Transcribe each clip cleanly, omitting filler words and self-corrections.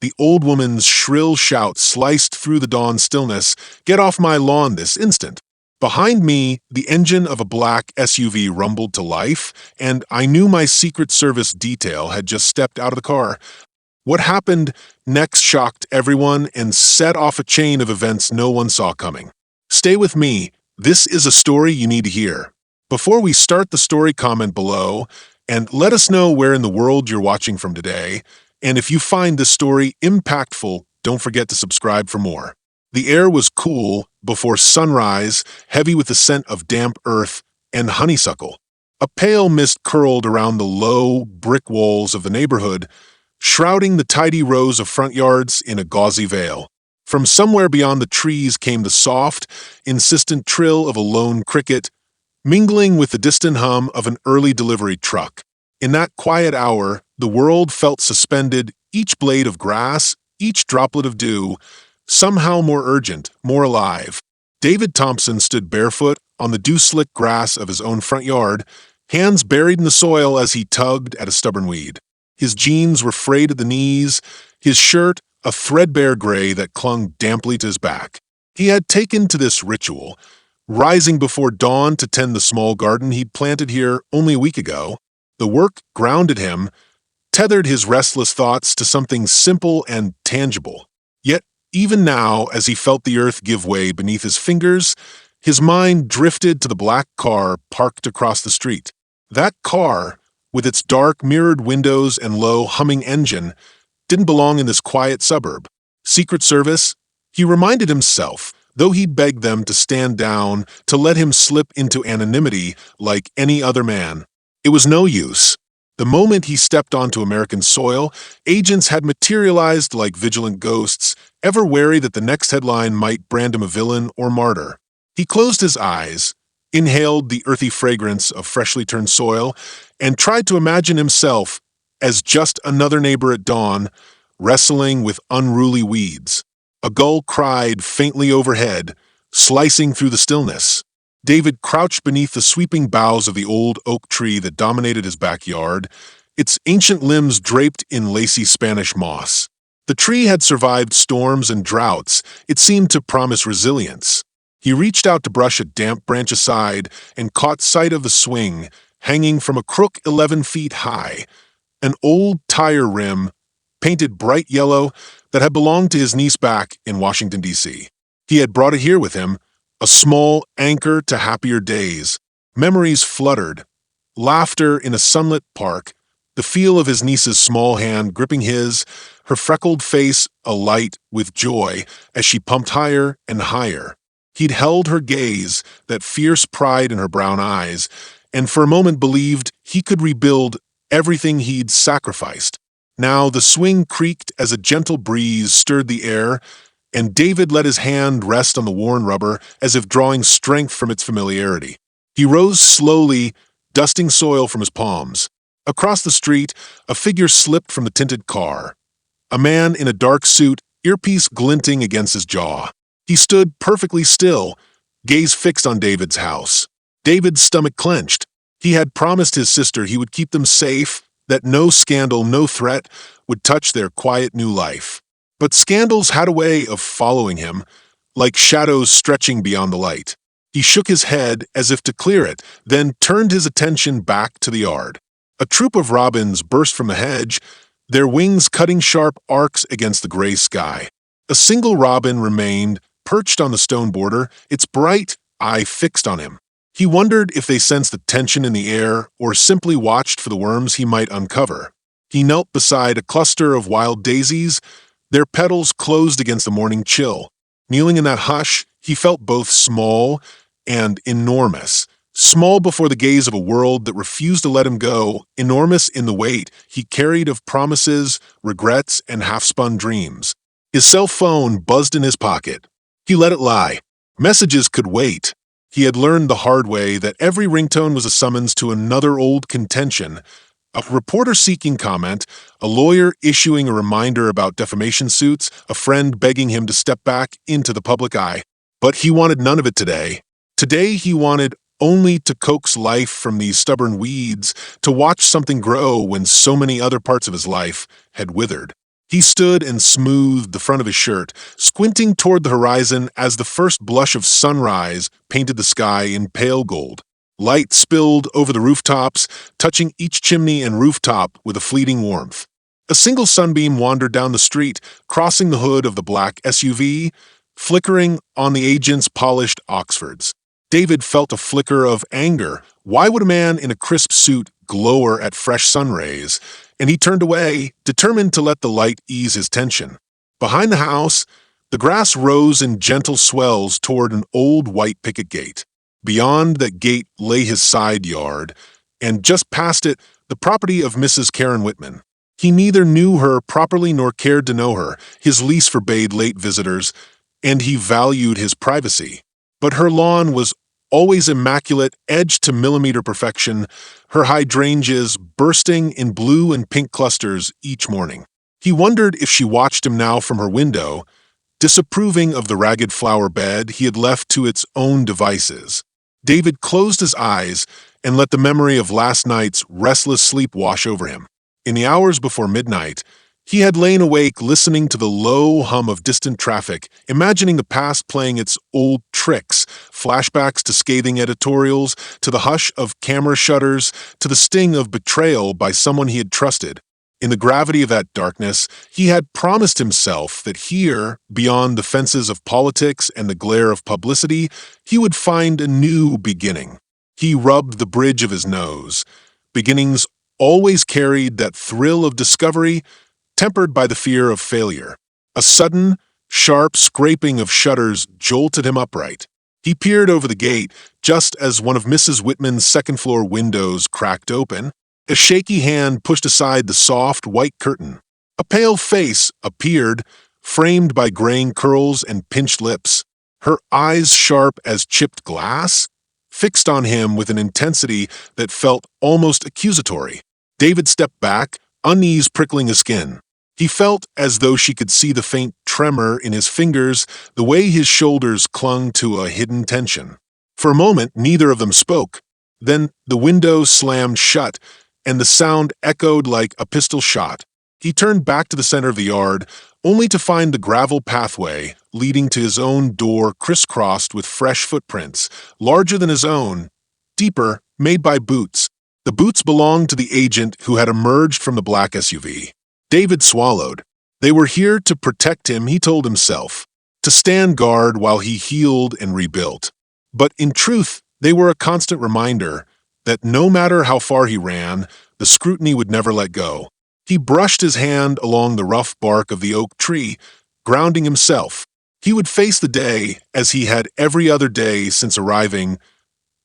The old woman's shrill shout sliced through the dawn stillness. "Get off my lawn this instant!" Behind me, the engine of a black SUV rumbled to life, and I knew my Secret Service detail had just stepped out of the car. What happened next shocked everyone and set off a chain of events no one saw coming. Stay with me. This is a story you need to hear. Before we start the story, comment below and let us know where in the world you're watching from today. And if you find this story impactful, don't forget to subscribe for more. The air was cool before sunrise, heavy with the scent of damp earth and honeysuckle. A pale mist curled around the low brick walls of the neighborhood, shrouding the tidy rows of front yards in a gauzy veil. From somewhere beyond the trees came the soft, insistent trill of a lone cricket, mingling with the distant hum of an early delivery truck. In that quiet hour, the world felt suspended, each blade of grass, each droplet of dew, somehow more urgent, more alive. David Thompson stood barefoot on the dew-slick grass of his own front yard, hands buried in the soil as he tugged at a stubborn weed. His jeans were frayed at the knees, his shirt a threadbare gray that clung damply to his back. He had taken to this ritual, rising before dawn to tend the small garden he'd planted here only a week ago. The work grounded him, tethered his restless thoughts to something simple and tangible. Yet, even now, as he felt the earth give way beneath his fingers, his mind drifted to the black car parked across the street. That car, with its dark mirrored windows and low humming engine, didn't belong in this quiet suburb. Secret Service? He reminded himself, though he'd begged them to stand down, to let him slip into anonymity like any other man. It was no use. The moment he stepped onto American soil, agents had materialized like vigilant ghosts, ever wary that the next headline might brand him a villain or martyr. He closed his eyes, inhaled the earthy fragrance of freshly turned soil, and tried to imagine himself as just another neighbor at dawn, wrestling with unruly weeds. A gull cried faintly overhead, slicing through the stillness. David crouched beneath the sweeping boughs of the old oak tree that dominated his backyard, its ancient limbs draped in lacy Spanish moss. The tree had survived storms and droughts. It seemed to promise resilience. He reached out to brush a damp branch aside and caught sight of the swing, hanging from a crook 11 feet high, an old tire rim, painted bright yellow, that had belonged to his niece back in Washington, D.C. He had brought it here with him, a small anchor to happier days. Memories fluttered. Laughter in a sunlit park, the feel of his niece's small hand gripping his, her freckled face alight with joy as she pumped higher and higher. He'd held her gaze, that fierce pride in her brown eyes, and for a moment believed he could rebuild everything he'd sacrificed. Now the swing creaked as a gentle breeze stirred the air, and David let his hand rest on the worn rubber as if drawing strength from its familiarity. He rose slowly, dusting soil from his palms. Across the street, a figure slipped from the tinted car. A man in a dark suit, earpiece glinting against his jaw. He stood perfectly still, gaze fixed on David's house. David's stomach clenched. He had promised his sister he would keep them safe, that no scandal, no threat would touch their quiet new life. But scandals had a way of following him, like shadows stretching beyond the light. He shook his head as if to clear it, then turned his attention back to the yard. A troop of robins burst from the hedge, their wings cutting sharp arcs against the gray sky. A single robin remained, perched on the stone border, its bright eye fixed on him. He wondered if they sensed the tension in the air or simply watched for the worms he might uncover. He knelt beside a cluster of wild daisies, their petals closed against the morning chill. Kneeling in that hush, he felt both small and enormous. Small before the gaze of a world that refused to let him go, enormous in the weight he carried of promises, regrets, and half-spun dreams. His cell phone buzzed in his pocket. He let it lie. Messages could wait. He had learned the hard way that every ringtone was a summons to another old contention. A reporter seeking comment, a lawyer issuing a reminder about defamation suits, a friend begging him to step back into the public eye. But he wanted none of it today. Today he wanted only to coax life from these stubborn weeds, to watch something grow when so many other parts of his life had withered. He stood and smoothed the front of his shirt, squinting toward the horizon as the first blush of sunrise painted the sky in pale gold. Light spilled over the rooftops, touching each chimney and rooftop with a fleeting warmth. A single sunbeam wandered down the street, crossing the hood of the black SUV, flickering on the agent's polished Oxfords. David felt a flicker of anger. Why would a man in a crisp suit glower at fresh sun rays? And he turned away, determined to let the light ease his tension. Behind the house, the grass rose in gentle swells toward an old white picket gate. Beyond that gate lay his side yard, and just past it, the property of Mrs. Karen Whitman. He neither knew her properly nor cared to know her. His lease forbade late visitors, and he valued his privacy. But her lawn was always immaculate, edged to millimeter perfection, her hydrangeas bursting in blue and pink clusters each morning. He wondered if she watched him now from her window, disapproving of the ragged flower bed he had left to its own devices. David closed his eyes and let the memory of last night's restless sleep wash over him. In the hours before midnight, he had lain awake listening to the low hum of distant traffic, imagining the past playing its old tricks, flashbacks to scathing editorials, to the hush of camera shutters, to the sting of betrayal by someone he had trusted. In the gravity of that darkness, he had promised himself that here, beyond the fences of politics and the glare of publicity, he would find a new beginning. He rubbed the bridge of his nose. Beginnings always carried that thrill of discovery, tempered by the fear of failure. A sudden, sharp scraping of shutters jolted him upright. He peered over the gate just as one of Mrs. Whitman's second-floor windows cracked open. A shaky hand pushed aside the soft, white curtain. A pale face appeared, framed by graying curls and pinched lips. Her eyes sharp as chipped glass, fixed on him with an intensity that felt almost accusatory. David stepped back, unease prickling his skin. He felt as though she could see the faint tremor in his fingers, the way his shoulders clung to a hidden tension. For a moment, neither of them spoke. Then the window slammed shut, and the sound echoed like a pistol shot. He turned back to the center of the yard, only to find the gravel pathway leading to his own door crisscrossed with fresh footprints, larger than his own, deeper, made by boots. The boots belonged to the agent who had emerged from the black SUV. David swallowed. They were here to protect him, he told himself, to stand guard while he healed and rebuilt. But in truth, they were a constant reminder that no matter how far he ran, the scrutiny would never let go. He brushed his hand along the rough bark of the oak tree, grounding himself. He would face the day as he had every other day since arriving,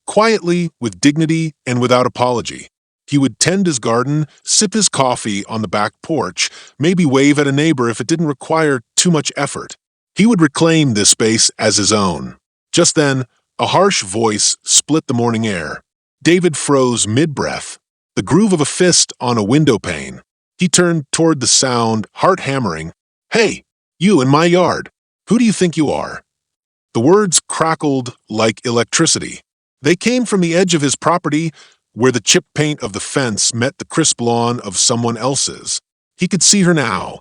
quietly, with dignity, and without apology. He would tend his garden, sip his coffee on the back porch, maybe wave at a neighbor if it didn't require too much effort. He would reclaim this space as his own. Just then, a harsh voice split the morning air. David froze mid-breath, the groove of a fist on a window pane. He turned toward the sound, heart hammering. "Hey, you in my yard. Who do you think you are?" The words crackled like electricity. They came from the edge of his property, where the chip paint of the fence met the crisp lawn of someone else's. He could see her now.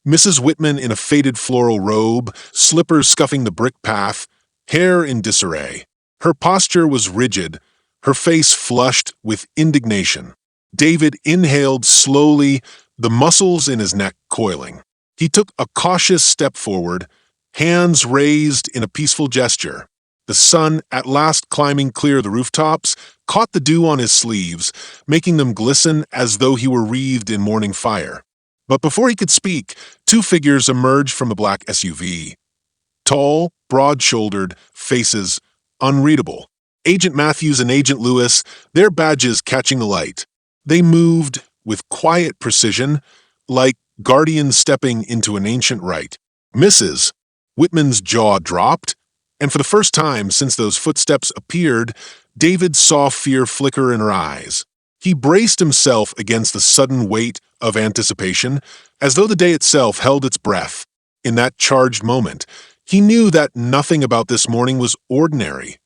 Mrs. Whitman in a faded floral robe, slippers scuffing the brick path, hair in disarray. Her posture was rigid, her face flushed with indignation. David inhaled slowly, the muscles in his neck coiling. He took a cautious step forward, hands raised in a peaceful gesture. The sun, at last climbing clear the rooftops, caught the dew on his sleeves, making them glisten as though he were wreathed in morning fire. But before he could speak, two figures emerged from the black SUV. Tall, broad-shouldered, faces unreadable. Agent Matthews and Agent Lewis, their badges catching the light. They moved with quiet precision, like guardians stepping into an ancient rite. Mrs. Whitman's jaw dropped, and for the first time since those footsteps appeared, David saw fear flicker in her eyes. He braced himself against the sudden weight of anticipation, as though the day itself held its breath. In that charged moment, he knew that nothing about this morning was ordinary,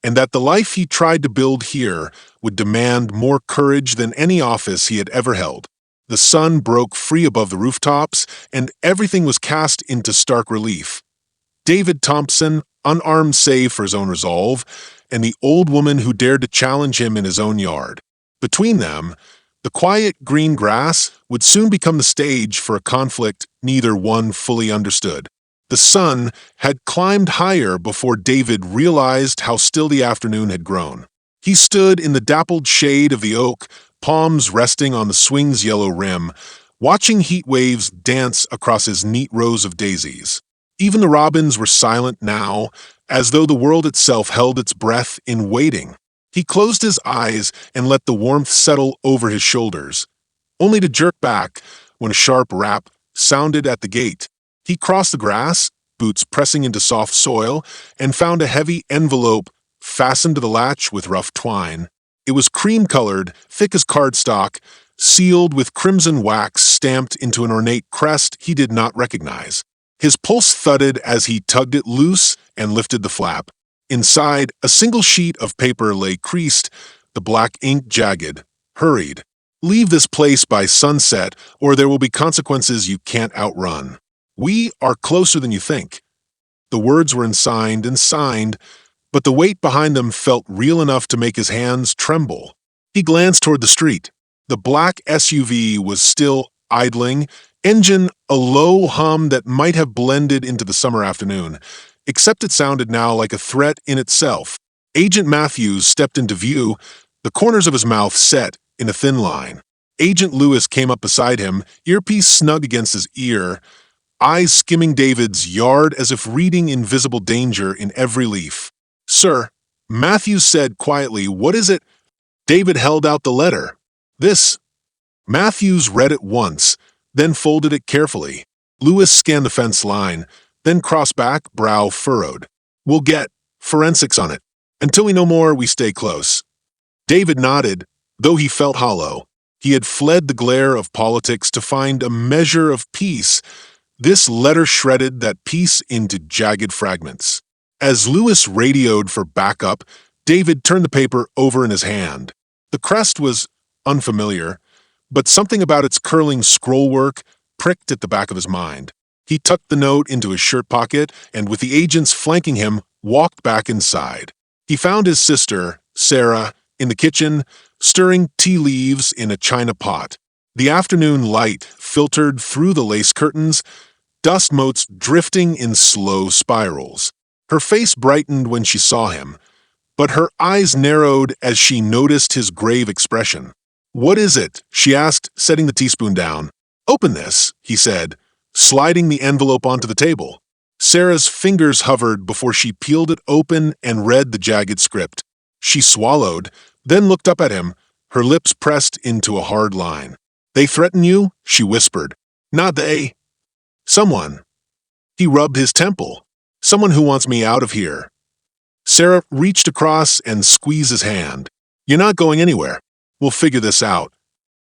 and that the life he tried to build here would demand more courage than any office he had ever held. The sun broke free above the rooftops, and everything was cast into stark relief. David Thompson, unarmed save for his own resolve, and the old woman who dared to challenge him in his own yard. Between them, the quiet green grass would soon become the stage for a conflict neither one fully understood. The sun had climbed higher before David realized how still the afternoon had grown. He stood in the dappled shade of the oak, palms resting on the swing's yellow rim, watching heat waves dance across his neat rows of daisies. Even the robins were silent now, as though the world itself held its breath in waiting. He closed his eyes and let the warmth settle over his shoulders, only to jerk back when a sharp rap sounded at the gate. He crossed the grass, boots pressing into soft soil, and found a heavy envelope fastened to the latch with rough twine. It was cream-colored, thick as cardstock, sealed with crimson wax stamped into an ornate crest he did not recognize. His pulse thudded as he tugged it loose and lifted the flap. Inside, a single sheet of paper lay creased, the black ink jagged, hurried. Leave this place by sunset, or there will be consequences you can't outrun. We are closer than you think. The words were ensigned and signed, but the weight behind them felt real enough to make his hands tremble. He glanced toward the street. The black SUV was still idling, engine a low hum that might have blended into the summer afternoon, except it sounded now like a threat in itself. Agent Matthews stepped into view, the corners of his mouth set in a thin line. Agent Lewis came up beside him, earpiece snug against his ear, eyes skimming David's yard as if reading invisible danger in every leaf. "Sir," Matthews said quietly, "what is it?" David held out the letter. "This." Matthews read it once, then folded it carefully. Lewis scanned the fence line, then crossed back, brow furrowed. "We'll get forensics on it. Until we know more, we stay close." David nodded, though he felt hollow. He had fled the glare of politics to find a measure of peace. This letter shredded that peace into jagged fragments. As Lewis radioed for backup, David turned the paper over in his hand. The crest was unfamiliar, but something about its curling scrollwork pricked at the back of his mind. He tucked the note into his shirt pocket and, with the agents flanking him, walked back inside. He found his sister, Sarah, in the kitchen, stirring tea leaves in a china pot. The afternoon light filtered through the lace curtains, dust motes drifting in slow spirals. Her face brightened when she saw him, but her eyes narrowed as she noticed his grave expression. "What is it?" she asked, setting the teaspoon down. "Open this," he said, sliding the envelope onto the table. Sarah's fingers hovered before she peeled it open and read the jagged script. She swallowed, then looked up at him, her lips pressed into a hard line. "They threaten you?" she whispered. "Not they. Someone." He rubbed his temple. "Someone who wants me out of here." Sarah reached across and squeezed his hand. "You're not going anywhere. We'll figure this out."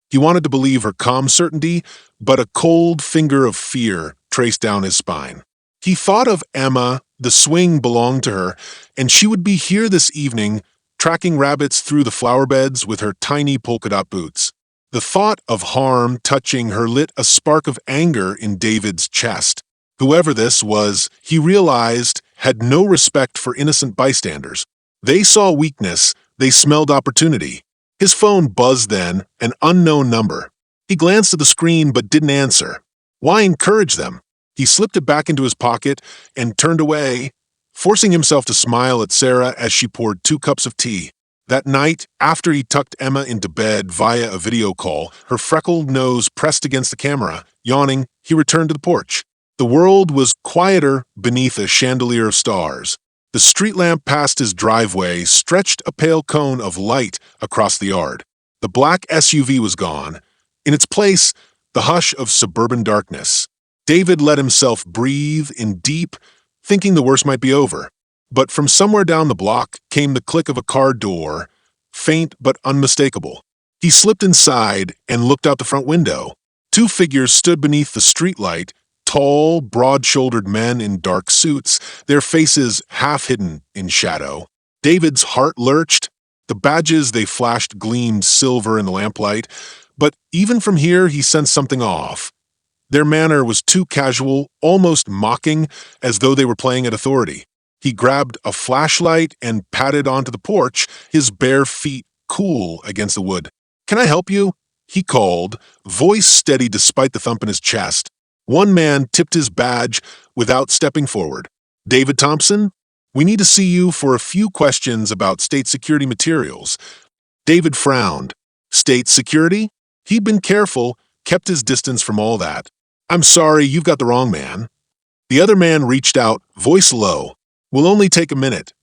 He wanted to believe her calm certainty, but a cold finger of fear traced down his spine. He thought of Emma, the swing belonged to her, and she would be here this evening, tracking rabbits through the flower beds with her tiny polka-dot boots. The thought of harm touching her lit a spark of anger in David's chest. Whoever this was, he realized, had no respect for innocent bystanders. They saw weakness, they smelled opportunity. His phone buzzed then, an unknown number. He glanced at the screen but didn't answer. Why encourage them? He slipped it back into his pocket and turned away, forcing himself to smile at Sarah as she poured 2 cups of tea. That night, after he tucked Emma into bed via a video call, her freckled nose pressed against the camera, yawning, he returned to the porch. The world was quieter beneath a chandelier of stars. The street lamp past his driveway stretched a pale cone of light across the yard. The black SUV was gone. In its place, the hush of suburban darkness. David let himself breathe in deep, thinking the worst might be over. But from somewhere down the block came the click of a car door, faint but unmistakable. He slipped inside and looked out the front window. 2 figures stood beneath the streetlight, tall, broad-shouldered men in dark suits, their faces half hidden in shadow. David's heart lurched. The badges they flashed gleamed silver in the lamplight, But even from here, he sensed something off. Their manner was too casual, almost mocking, as though they were playing at authority. He grabbed a flashlight and padded onto the porch, his bare feet cool against the wood. "Can I help you?" he called, voice steady despite the thump in his chest. One man tipped his badge without stepping forward. "David Thompson? We need to see you for a few questions about state security materials." David frowned. State security? He'd been careful, kept his distance from all that. "I'm sorry, you've got the wrong man." The other man reached out, voice low. "We'll only take a minute."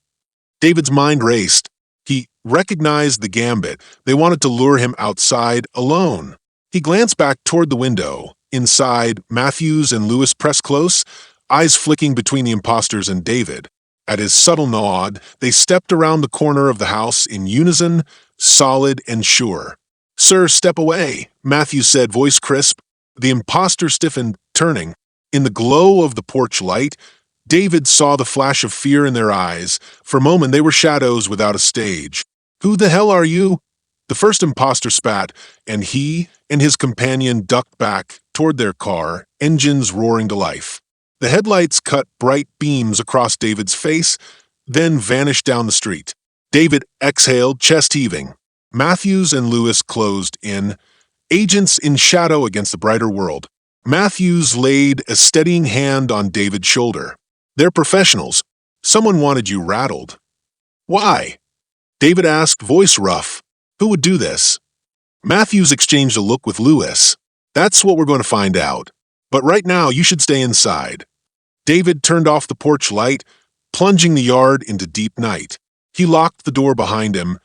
David's mind raced. He recognized the gambit. They wanted to lure him outside alone. He glanced back toward the window. Inside, Matthews and Lewis pressed close, eyes flicking between the imposters and David. At his subtle nod, they stepped around the corner of the house in unison, solid and sure. "Sir, step away," Matthews said, voice crisp. The imposter stiffened, turning. In the glow of the porch light, David saw the flash of fear in their eyes. For a moment, they were shadows without a stage. "Who the hell are you?" The first imposter spat, and he and his companion ducked back toward their car, engines roaring to life. The headlights cut bright beams across David's face, then vanished down the street. David exhaled, chest heaving. Matthews and Lewis closed in, agents in shadow against the brighter world. Matthews laid a steadying hand on David's shoulder. "They're professionals. Someone wanted you rattled." "Why?" David asked, voice rough. "Who would do this?" Matthews exchanged a look with Lewis. "That's what we're going to find out. But right now, you should stay inside." David turned off the porch light, plunging the yard into deep night. He locked the door behind him,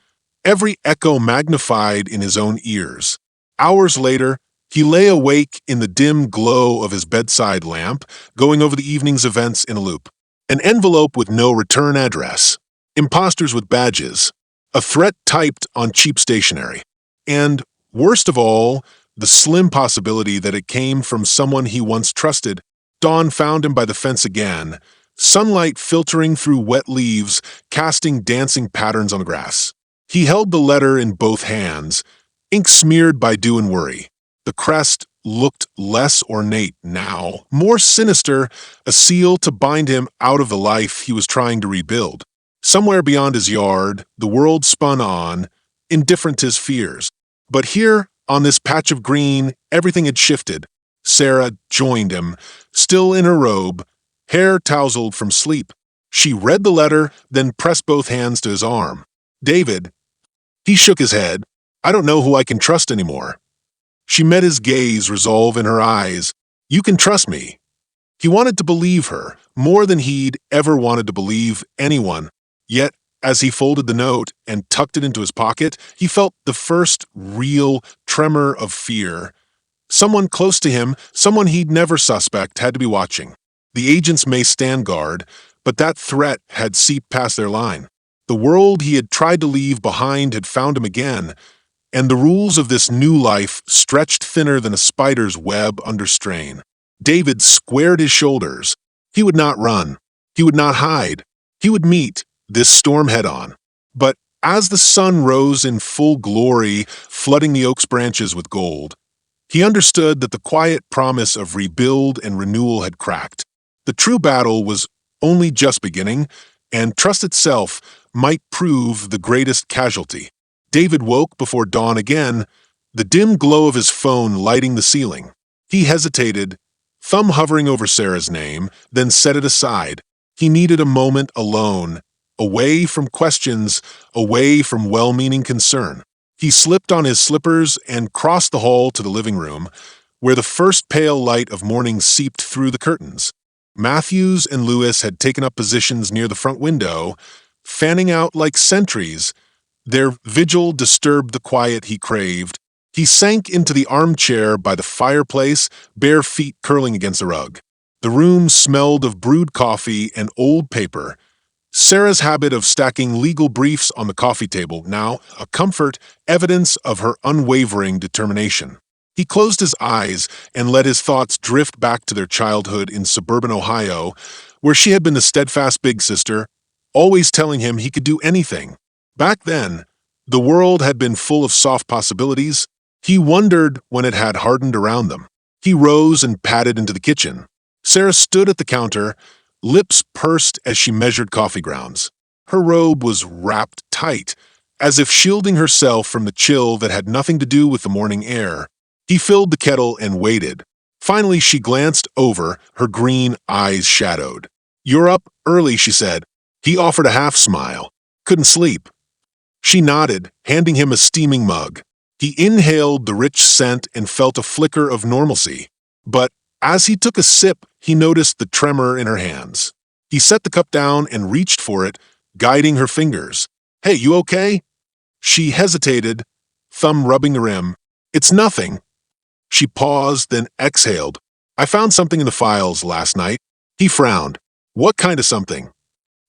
every echo magnified in his own ears. Hours later, he lay awake in the dim glow of his bedside lamp, going over the evening's events in a loop. An envelope with no return address. Imposters with badges. A threat typed on cheap stationery. And, worst of all, the slim possibility that it came from someone he once trusted. Dawn found him by the fence again, sunlight filtering through wet leaves, casting dancing patterns on the grass. He held the letter in both hands, ink smeared by dew and worry. The crest looked less ornate now, more sinister, a seal to bind him out of the life he was trying to rebuild. Somewhere beyond his yard, the world spun on, indifferent to his fears. But here, on this patch of green, everything had shifted. Sarah joined him, still in her robe, hair tousled from sleep. She read the letter, then pressed both hands to his arm. "David." He shook his head. "I don't know who I can trust anymore." She met his gaze, resolve in her eyes. "You can trust me." He wanted to believe her, more than he'd ever wanted to believe anyone. Yet, as he folded the note and tucked it into his pocket, he felt the first real tremor of fear. Someone close to him, someone he'd never suspect, had to be watching. The agents may stand guard, but that threat had seeped past their line. The world he had tried to leave behind had found him again, and the rules of this new life stretched thinner than a spider's web under strain. David squared his shoulders. He would not run. He would not hide. He would meet this storm head-on. But as the sun rose in full glory, flooding the oak's branches with gold, he understood that the quiet promise of rebuild and renewal had cracked. The true battle was only just beginning, and trust itself might prove the greatest casualty. David woke before dawn again, the dim glow of his phone lighting the ceiling. He hesitated, thumb hovering over Sarah's name, then set it aside. He needed a moment alone, away from questions, away from well-meaning concern. He slipped on his slippers and crossed the hall to the living room, where the first pale light of morning seeped through the curtains. Matthews and Lewis had taken up positions near the front window, fanning out like sentries. Their vigil disturbed the quiet he craved. He sank into the armchair by the fireplace, bare feet curling against the rug. The room smelled of brewed coffee and old paper. Sarah's habit of stacking legal briefs on the coffee table, now a comfort, evidence of her unwavering determination. He closed his eyes and let his thoughts drift back to their childhood in suburban Ohio, where she had been the steadfast big sister, always telling him he could do anything. Back then, the world had been full of soft possibilities. He wondered when it had hardened around them. He rose and padded into the kitchen. Sarah stood at the counter, lips pursed as she measured coffee grounds. Her robe was wrapped tight, as if shielding herself from the chill that had nothing to do with the morning air. He filled the kettle and waited. Finally, she glanced over, her green eyes shadowed. "You're up early," she said. He offered a half-smile. "Couldn't sleep." She nodded, handing him a steaming mug. He inhaled the rich scent and felt a flicker of normalcy. But as he took a sip, he noticed the tremor in her hands. He set the cup down and reached for it, guiding her fingers. "Hey, you okay?" She hesitated, thumb rubbing the rim. "It's nothing." She paused, then exhaled. "I found something in the files last night." He frowned. "What kind of something?"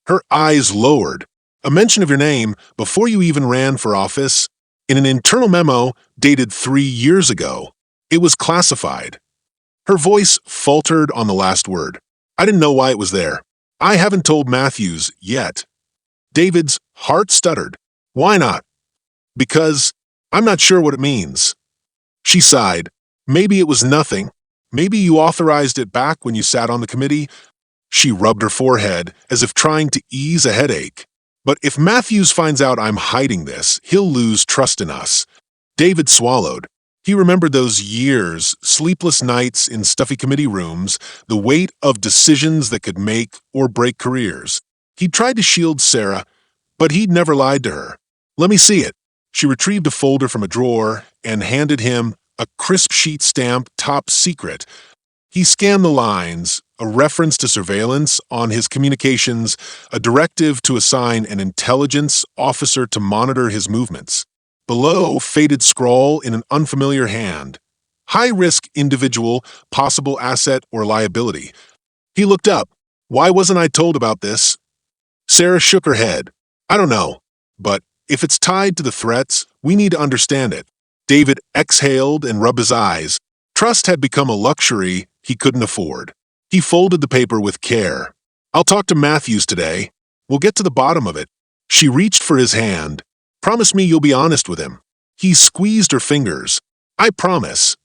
Her eyes lowered. "A mention of your name before you even ran for office, in an internal memo dated 3 years ago. It was classified." Her voice faltered on the last word. "I didn't know why it was there. I haven't told Matthews yet." David's heart stuttered. "Why not?" "Because I'm not sure what it means." She sighed. "Maybe it was nothing. Maybe you authorized it back when you sat on the committee." She rubbed her forehead as if trying to ease a headache. "But if Matthews finds out I'm hiding this, he'll lose trust in us." David swallowed. He remembered those years, sleepless nights in stuffy committee rooms, the weight of decisions that could make or break careers. He'd tried to shield Sarah, but he'd never lied to her. "Let me see it." She retrieved a folder from a drawer and handed him a crisp sheet stamped top secret. He scanned the lines, a reference to surveillance on his communications, a directive to assign an intelligence officer to monitor his movements. Below, faded scrawl in an unfamiliar hand. High-risk individual, possible asset or liability. He looked up. "Why wasn't I told about this?" Sarah shook her head. "I don't know, but if it's tied to the threats, we need to understand it." David exhaled and rubbed his eyes. Trust had become a luxury he couldn't afford. He folded the paper with care. "I'll talk to Matthews today. We'll get to the bottom of it." She reached for his hand. "Promise me you'll be honest with him." He squeezed her fingers. "I promise."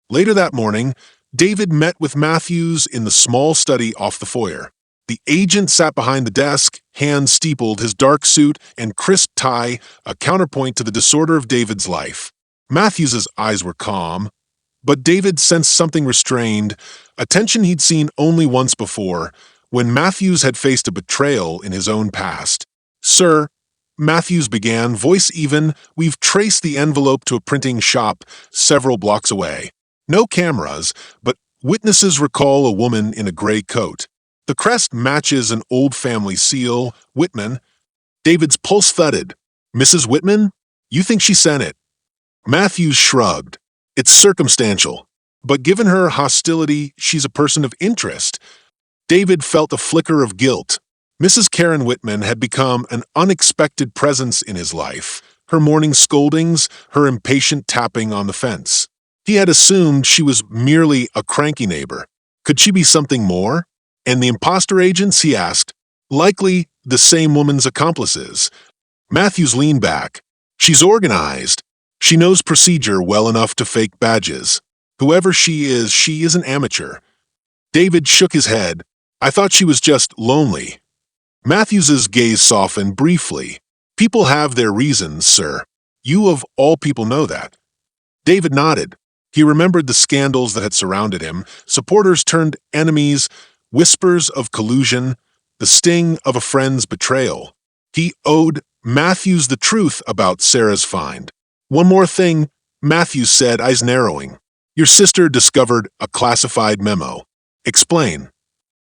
Later that morning, David met with Matthews in the small study off the foyer. The agent sat behind the desk, hands steepled, his dark suit and crisp tie a counterpoint to the disorder of David's life. Matthews's eyes were calm, but David sensed something restrained, a tension he'd seen only once before, when Matthews had faced a betrayal in his own past. "Sir," Matthews began, voice even, "we've traced the envelope to a printing shop several blocks away. No cameras, but witnesses recall a woman in a gray coat. The crest matches an old family seal, Whitman." David's pulse thudded. "Mrs. Whitman? You think she sent it?" Matthews shrugged. "It's circumstantial, but given her hostility, she's a person of interest." David felt a flicker of guilt. Mrs. Karen Whitman had become an unexpected presence in his life, her morning scoldings, her impatient tapping on the fence. He had assumed she was merely a cranky neighbor. Could she be something more? And the imposter agents, he asked, likely the same woman's accomplices. Matthews leaned back. "She's organized. She knows procedure well enough to fake badges. Whoever she is an amateur." David shook his head. "I thought she was just lonely." Matthews's gaze softened briefly. "People have their reasons, sir. You of all people know that." David nodded. He remembered the scandals that had surrounded him, supporters turned enemies, whispers of collusion, the sting of a friend's betrayal. He owed Matthews the truth about Sarah's find. "One more thing," Matthews said, eyes narrowing. "Your sister discovered a classified memo. Explain."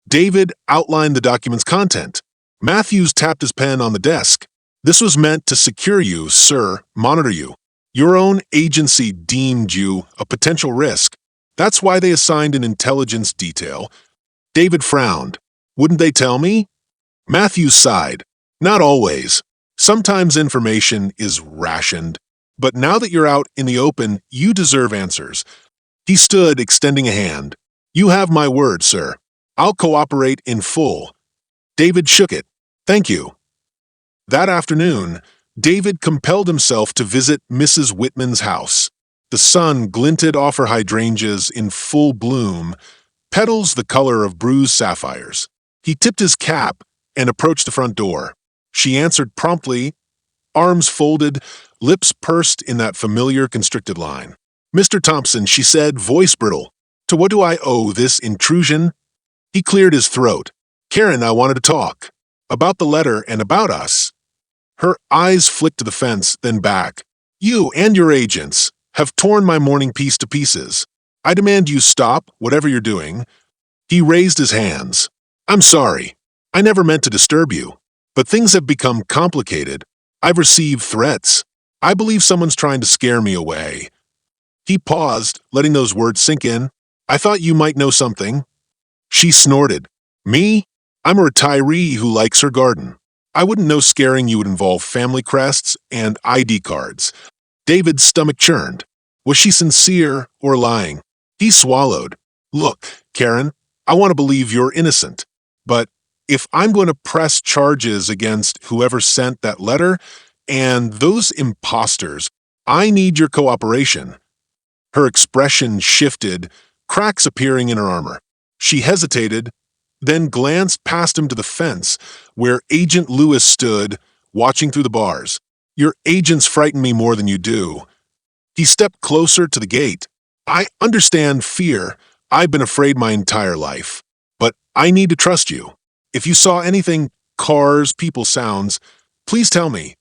David outlined the document's content. Matthews tapped his pen on the desk. "This was meant to secure you, sir, monitor you. Your own agency deemed you a potential risk. That's why they assigned an intelligence detail." David frowned. "Wouldn't they tell me?" Matthews sighed. "Not always. Sometimes information is rationed. But now that you're out in the open, you deserve answers." He stood, extending a hand. "You have my word, sir. I'll cooperate in full." David shook it. "Thank you." That afternoon, David compelled himself to visit Mrs. Whitman's house. The sun glinted off her hydrangeas in full bloom, petals the color of bruised sapphires. He tipped his cap and approached the front door. She answered promptly, arms folded, lips pursed in that familiar constricted line. "Mr. Thompson," she said, voice brittle. "To what do I owe this intrusion?" He cleared his throat. "Karen, I wanted to talk. About the letter and about us." Her eyes flicked to the fence, then back. "You and your agents have torn my morning peace to pieces. I demand you stop, whatever you're doing." He raised his hands. "I'm sorry. I never meant to disturb you. But things have become complicated. I've received threats. I believe someone's trying to scare me away." He paused, letting those words sink in. "I thought you might know something." She snorted. "Me? I'm a retiree who likes her garden. I wouldn't know scaring you would involve family crests and ID cards." David's stomach churned. Was she sincere or lying? He swallowed. "Look, Karen, I want to believe you're innocent. But if I'm going to press charges against whoever sent that letter and those imposters, I need your cooperation." Her expression shifted, cracks appearing in her armor. She hesitated, then glanced past him to the fence, where Agent Lewis stood, watching through the bars. "Your agents frighten me more than you do." He stepped closer to the gate. "I understand fear. I've been afraid my entire life. But I need to trust you. If you saw anything, cars, people, sounds, please tell me."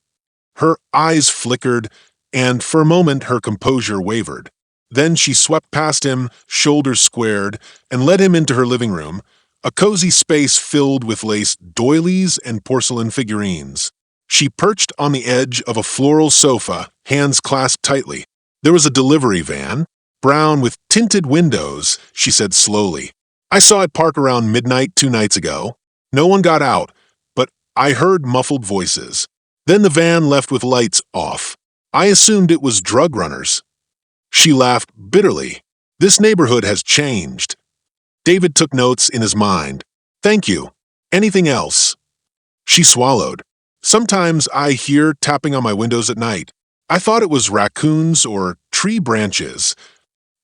Her eyes flickered, and for a moment her composure wavered. Then she swept past him, shoulders squared, and led him into her living room, a cozy space filled with lace doilies and porcelain figurines. She perched on the edge of a floral sofa, hands clasped tightly. There was a delivery van, brown with tinted windows, she said slowly. "I saw it park around midnight 2 nights ago. No one got out, but I heard muffled voices. Then the van left with lights off. I assumed it was drug runners." She laughed bitterly. "This neighborhood has changed." David took notes in his mind. "Thank you. Anything else?" She swallowed. "Sometimes I hear tapping on my windows at night. I thought it was raccoons or tree branches."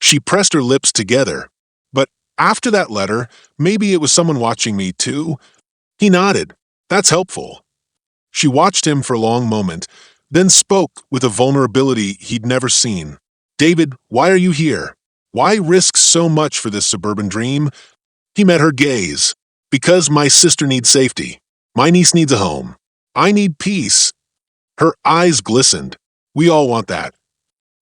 She pressed her lips together. "But after that letter, maybe it was someone watching me too." He nodded. "That's helpful." She watched him for a long moment, then spoke with a vulnerability he'd never seen. "David, why are you here? Why risk so much for this suburban dream?" He met her gaze. "Because my sister needs safety. My niece needs a home. I need peace." Her eyes glistened. "We all want that."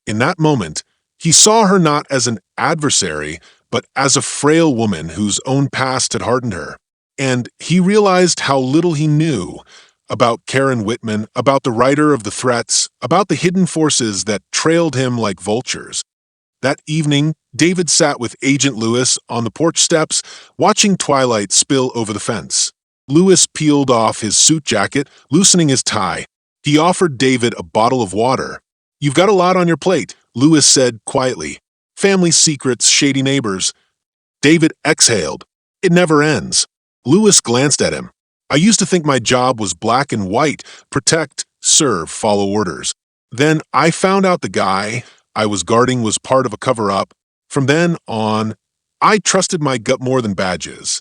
In that moment, he saw her not as an adversary, but as a frail woman whose own past had hardened her. And he realized how little he knew about Karen Whitman, about the writer of the threats, about the hidden forces that trailed him like vultures. That evening, David sat with Agent Lewis on the porch steps, watching twilight spill over the fence. Lewis peeled off his suit jacket, loosening his tie. He offered David a bottle of water. "You've got a lot on your plate," Lewis said quietly. "Family secrets, shady neighbors." David exhaled. "It never ends." Lewis glanced at him. "I used to think my job was black and white, protect, serve, follow orders. Then I found out the guy I was guarding was part of a cover-up. From then on, I trusted my gut more than badges."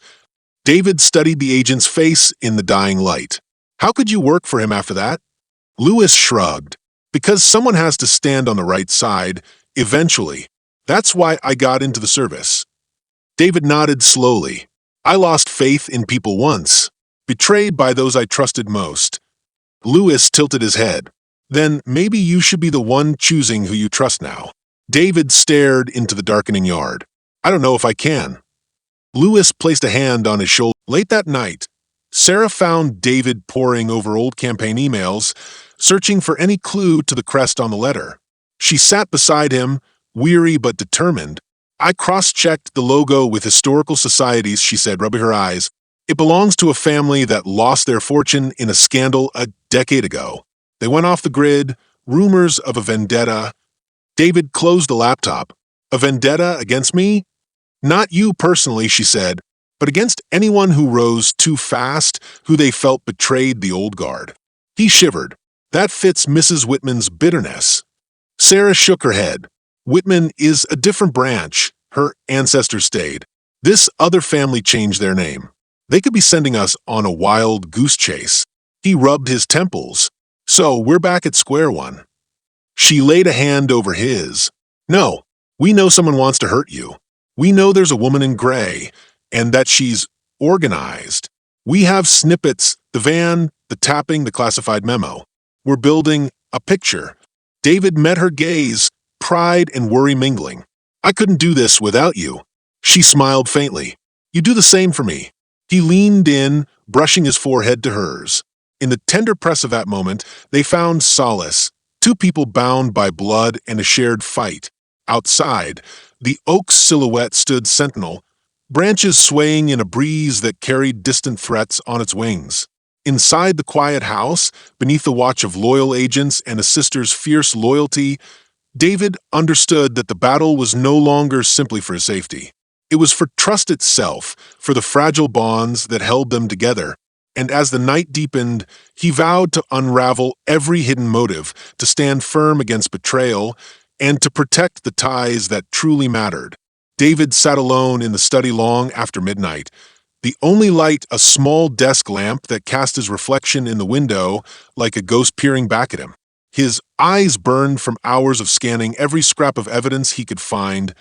David studied the agent's face in the dying light. "How could you work for him after that?" Lewis shrugged. "Because someone has to stand on the right side, eventually. That's why I got into the service." David nodded slowly. "I lost faith in people once. Betrayed by those I trusted most." Lewis tilted his head. "Then maybe you should be the one choosing who you trust now." David stared into the darkening yard. "I don't know if I can." Lewis placed a hand on his shoulder. Late that night, Sarah found David poring over old campaign emails, searching for any clue to the crest on the letter. She sat beside him, weary but determined. "I cross-checked the logo with historical societies," she said, rubbing her eyes. "It belongs to a family that lost their fortune in a scandal a decade ago. They went off the grid, rumors of a vendetta." David closed the laptop. "A vendetta against me?" "Not you personally," she said, "but against anyone who rose too fast, who they felt betrayed the old guard." He shivered. "That fits Mrs. Whitman's bitterness." Sarah shook her head. Whitman is a different branch. Her ancestors stayed. This other family changed their name. They could be sending us on a wild goose chase. He rubbed his temples. So we're back at square one. She laid a hand over his. No, we know someone wants to hurt you. We know there's a woman in gray, and that she's organized. We have snippets, the van, the tapping, the classified memo. We're building a picture. David met her gaze, pride and worry mingling. I couldn't do this without you. She smiled faintly. You do the same for me. He leaned in, brushing his forehead to hers. In the tender press of that moment, they found solace. Two people bound by blood and a shared fight. Outside, the oak's silhouette stood sentinel, branches swaying in a breeze that carried distant threats on its wings. Inside the quiet house, beneath the watch of loyal agents and a sister's fierce loyalty, David understood that the battle was no longer simply for his safety. It was for trust itself, for the fragile bonds that held them together. And as the night deepened, he vowed to unravel every hidden motive, to stand firm against betrayal, and to protect the ties that truly mattered. David sat alone in the study long after midnight. The only light a small desk lamp that cast his reflection in the window like a ghost peering back at him. His eyes burned from hours of scanning every scrap of evidence he could find,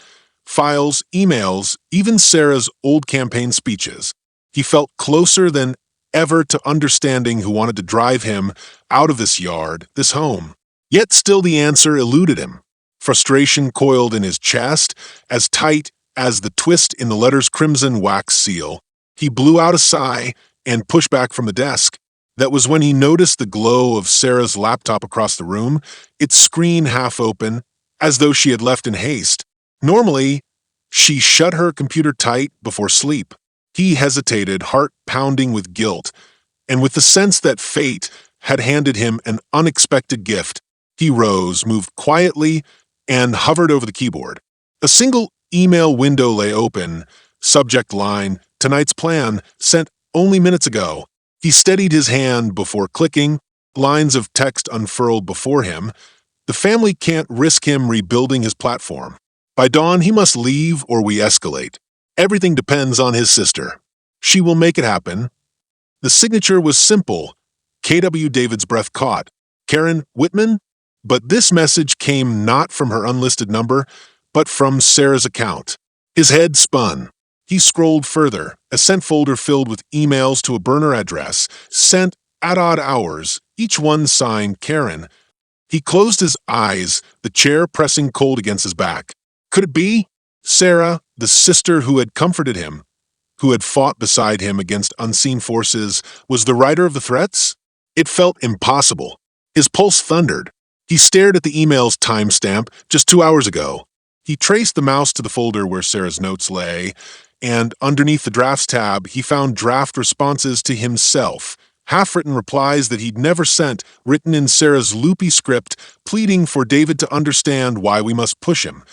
files, emails, even Sarah's old campaign speeches. He felt closer than ever to understanding who wanted to drive him out of this yard, this home. Yet still the answer eluded him. Frustration coiled in his chest, as tight as the twist in the letter's crimson wax seal. He blew out a sigh and pushed back from the desk. That was when he noticed the glow of Sarah's laptop across the room, its screen half open, as though she had left in haste. Normally, she shut her computer tight before sleep. He hesitated, heart pounding with guilt, and with the sense that fate had handed him an unexpected gift. He rose, moved quietly, and hovered over the keyboard. A single email window lay open, subject line, tonight's plan, sent only minutes ago. He steadied his hand before clicking, lines of text unfurled before him. The family can't risk him rebuilding his platform. By dawn, he must leave or we escalate. Everything depends on his sister. She will make it happen. The signature was simple. K.W. David's breath caught. Karen Whitman? But this message came not from her unlisted number, but from Sarah's account. His head spun. He scrolled further, a sent folder filled with emails to a burner address, sent at odd hours, each one signed Karen. He closed his eyes, the chair pressing cold against his back. Could it be? Sarah, the sister who had comforted him, who had fought beside him against unseen forces, was the writer of the threats? It felt impossible. His pulse thundered. He stared at the email's timestamp just 2 hours ago. He traced the mouse to the folder where Sarah's notes lay, and underneath the drafts tab, he found draft responses to himself, half-written replies that he'd never sent, written in Sarah's loopy script, pleading for David to understand why we must push him.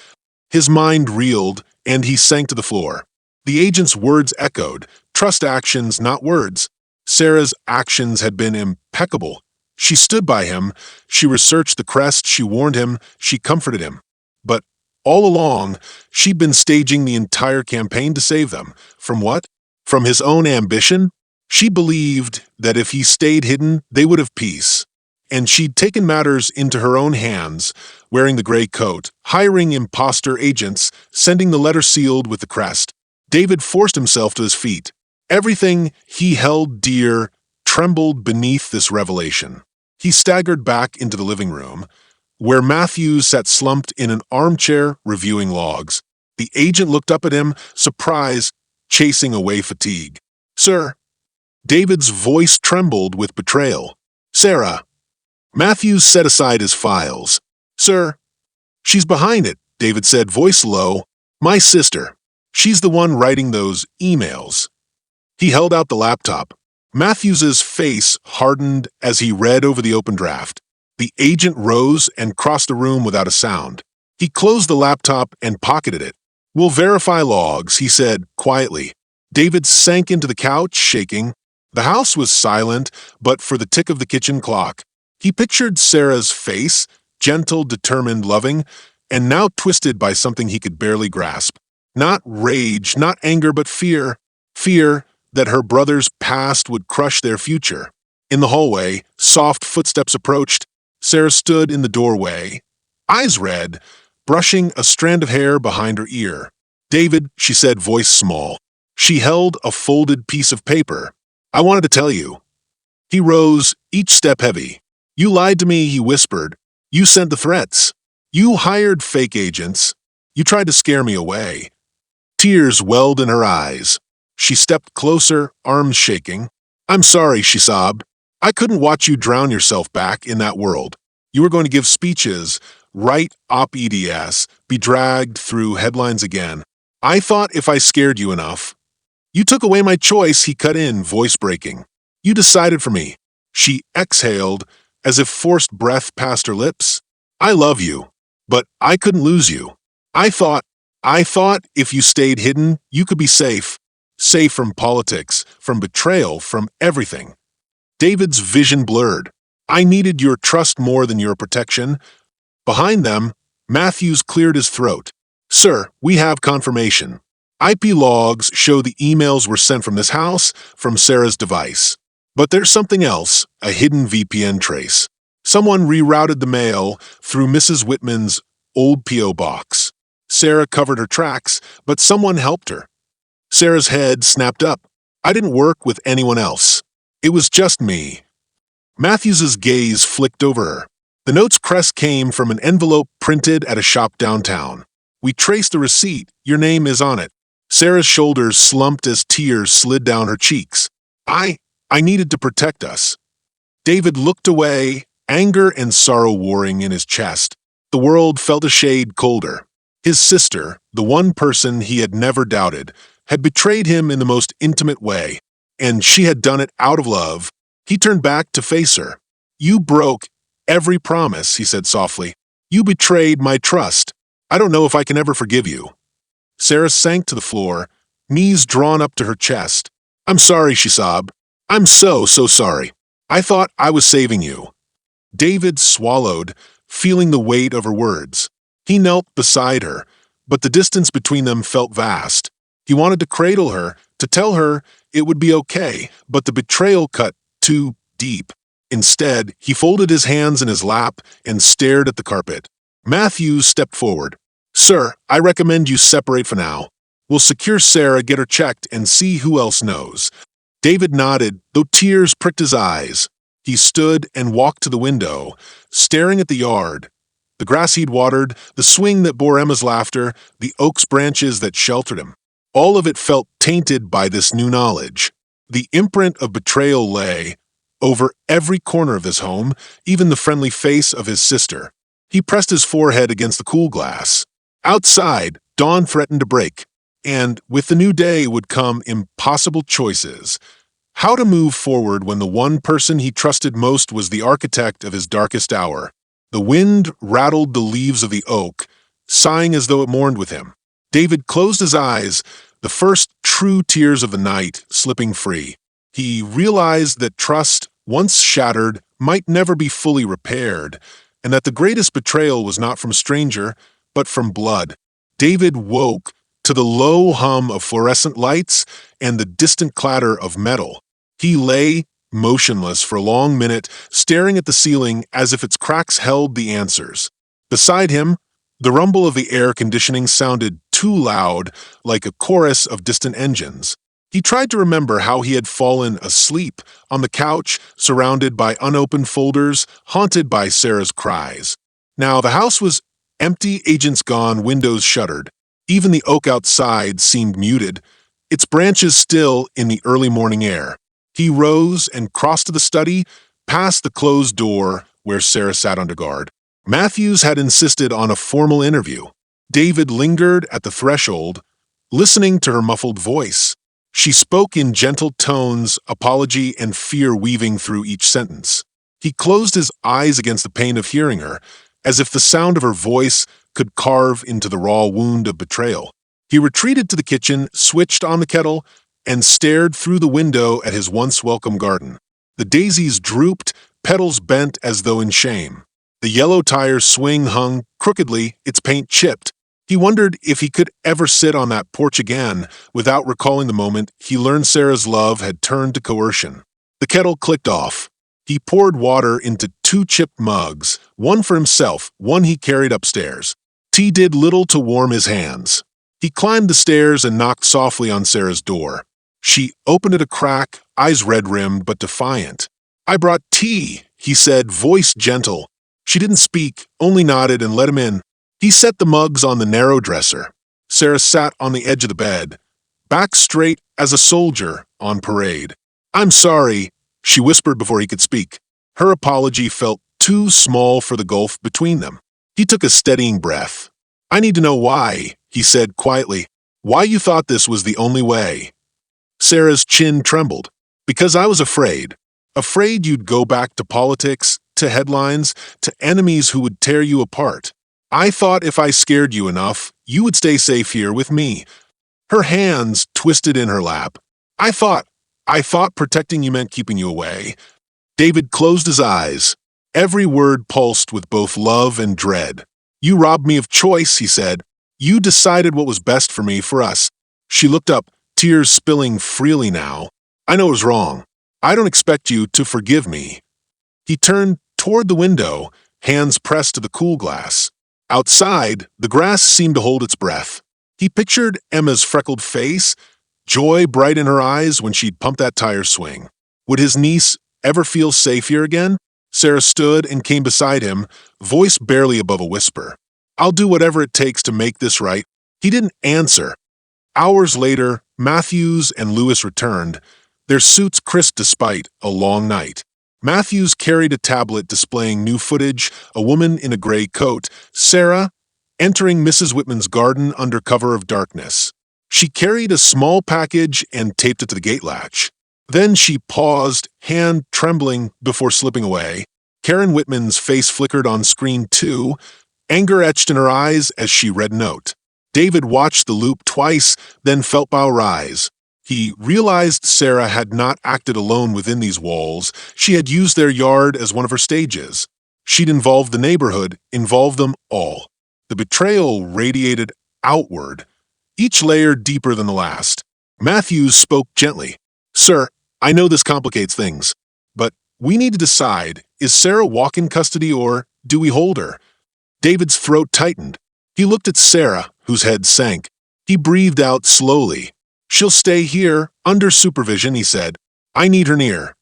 His mind reeled, and he sank to the floor. The agent's words echoed, trust actions, not words. Sarah's actions had been impeccable. She stood by him, she researched the crest, she warned him, she comforted him. But all along, she'd been staging the entire campaign to save them. From what? From his own ambition? She believed that if he stayed hidden, they would have peace. And she'd taken matters into her own hands, wearing the gray coat, hiring imposter agents, sending the letter sealed with the crest. David forced himself to his feet. Everything he held dear trembled beneath this revelation. He staggered back into the living room, where Matthews sat slumped in an armchair reviewing logs. The agent looked up at him, surprise chasing away fatigue. Sir. David's voice trembled with betrayal. Sarah. Matthews set aside his files. Sir. She's behind it, David said, voice low. My sister. She's the one writing those emails. He held out the laptop. Matthews's face hardened as he read over the open draft. The agent rose and crossed the room without a sound. He closed the laptop and pocketed it. We'll verify logs, he said quietly. David sank into the couch, shaking. The house was silent, but for the tick of the kitchen clock. He pictured Sarah's face, gentle, determined, loving, and now twisted by something he could barely grasp. Not rage, not anger, but fear. Fear that her brother's past would crush their future. In the hallway, soft footsteps approached. Sarah stood in the doorway, eyes red, brushing a strand of hair behind her ear. "David," she said, voice small. She held a folded piece of paper. "I wanted to tell you." He rose, each step heavy. "You lied to me," he whispered. "You sent the threats. You hired fake agents. You tried to scare me away." Tears welled in her eyes. She stepped closer, arms shaking. "I'm sorry," she sobbed. "I couldn't watch you drown yourself back in that world. You were going to give speeches, write op-eds, be dragged through headlines again. I thought if I scared you enough." "You took away my choice," he cut in, voice breaking. "You decided for me." She exhaled, as if forced breath past her lips. "I love you, but I couldn't lose you. I thought if you stayed hidden, you could be safe. Safe from politics, from betrayal, from everything." David's vision blurred. "I needed your trust more than your protection." Behind them, Matthews cleared his throat. "Sir, we have confirmation. IP logs show the emails were sent from this house, from Sarah's device. But there's something else, a hidden VPN trace. Someone rerouted the mail through Mrs. Whitman's old P.O. box. Sarah covered her tracks, but someone helped her." Sarah's head snapped up. "I didn't work with anyone else. It was just me." Matthews's gaze flicked over her. The note's crest came from an envelope printed at a shop downtown. "We traced the receipt. Your name is on it." Sarah's shoulders slumped as tears slid down her cheeks. I needed to protect us." David looked away, anger and sorrow warring in his chest. The world felt a shade colder. His sister, the one person he had never doubted, had betrayed him in the most intimate way, and she had done it out of love. He turned back to face her. "You broke every promise," he said softly. "You betrayed my trust. I don't know if I can ever forgive you." Sarah sank to the floor, knees drawn up to her chest. "I'm sorry," she sobbed. "I'm so sorry. I thought I was saving you." David swallowed, feeling the weight of her words. He knelt beside her, but the distance between them felt vast. He wanted to cradle her, to tell her it would be okay, but the betrayal cut too deep. Instead, he folded his hands in his lap and stared at the carpet. Matthews stepped forward. "Sir, I recommend you separate for now. We'll secure Sarah, get her checked, and see who else knows." David nodded, though tears pricked his eyes. He stood and walked to the window, staring at the yard. The grass he'd watered, the swing that bore Emma's laughter, the oak's branches that sheltered him. All of it felt tainted by this new knowledge. The imprint of betrayal lay over every corner of his home, even the friendly face of his sister. He pressed his forehead against the cool glass. Outside, dawn threatened to break, and with the new day would come impossible choices. How to move forward when the one person he trusted most was the architect of his darkest hour. The wind rattled the leaves of the oak, sighing as though it mourned with him. David closed his eyes, the first true tears of the night slipping free. He realized that trust, once shattered, might never be fully repaired, and that the greatest betrayal was not from a stranger, but from blood. David woke to the low hum of fluorescent lights and the distant clatter of metal. He lay, motionless for a long minute, staring at the ceiling as if its cracks held the answers. Beside him, the rumble of the air conditioning sounded too loud, like a chorus of distant engines. He tried to remember how he had fallen asleep on the couch, surrounded by unopened folders, haunted by Sarah's cries. Now the house was empty, agents gone, windows shuttered. Even the oak outside seemed muted, its branches still in the early morning air. He rose and crossed to the study, past the closed door where Sarah sat under guard. Matthews had insisted on a formal interview. David lingered at the threshold, listening to her muffled voice. She spoke in gentle tones, apology and fear weaving through each sentence. He closed his eyes against the pain of hearing her, as if the sound of her voice could carve into the raw wound of betrayal. He retreated to the kitchen, switched on the kettle, and stared through the window at his once welcome garden. The daisies drooped, petals bent as though in shame. The yellow tire's swing hung crookedly, its paint chipped. He wondered if he could ever sit on that porch again without recalling the moment he learned Sarah's love had turned to coercion. The kettle clicked off. He poured water into 2 chipped mugs, one for himself, one he carried upstairs. Tea did little to warm his hands. He climbed the stairs and knocked softly on Sarah's door. She opened it a crack, eyes red-rimmed but defiant. "I brought tea," he said, voice gentle. She didn't speak, only nodded and let him in. He set the mugs on the narrow dresser. Sarah sat on the edge of the bed, back straight as a soldier on parade. "I'm sorry," she whispered before he could speak. Her apology felt too small for the gulf between them. He took a steadying breath. "I need to know why," he said quietly. "Why you thought this was the only way." Sarah's chin trembled. "Because I was afraid. Afraid you'd go back to politics, to headlines, to enemies who would tear you apart. I thought if I scared you enough, you would stay safe here with me." Her hands twisted in her lap. I thought protecting you meant keeping you away." David closed his eyes. Every word pulsed with both love and dread. "You robbed me of choice," he said. "You decided what was best for me, for us." She looked up, tears spilling freely now. "I know it was wrong. I don't expect you to forgive me." He turned toward the window, hands pressed to the cool glass. Outside, the grass seemed to hold its breath. He pictured Emma's freckled face, joy bright in her eyes when she'd pumped that tire swing. Would his niece ever feel safe here again? Sarah stood and came beside him, voice barely above a whisper. "I'll do whatever it takes to make this right." He didn't answer. Hours later, Matthews and Lewis returned, their suits crisp despite a long night. Matthews carried a tablet displaying new footage, a woman in a gray coat, Sarah, entering Mrs. Whitman's garden under cover of darkness. She carried a small package and taped it to the gate latch. Then she paused, hand trembling before slipping away. Karen Whitman's face flickered on screen too, anger etched in her eyes as she read note. David watched the loop twice, then felt bow rise. He realized Sarah had not acted alone within these walls. She had used their yard as one of her stages. She'd involved the neighborhood, involved them all. The betrayal radiated outward, each layer deeper than the last. Matthews spoke gently. "Sir, I know this complicates things, but we need to decide, is Sarah walk in custody or do we hold her?" David's throat tightened. He looked at Sarah, whose head sank. He breathed out slowly. "She'll stay here, under supervision," he said. "I need her near."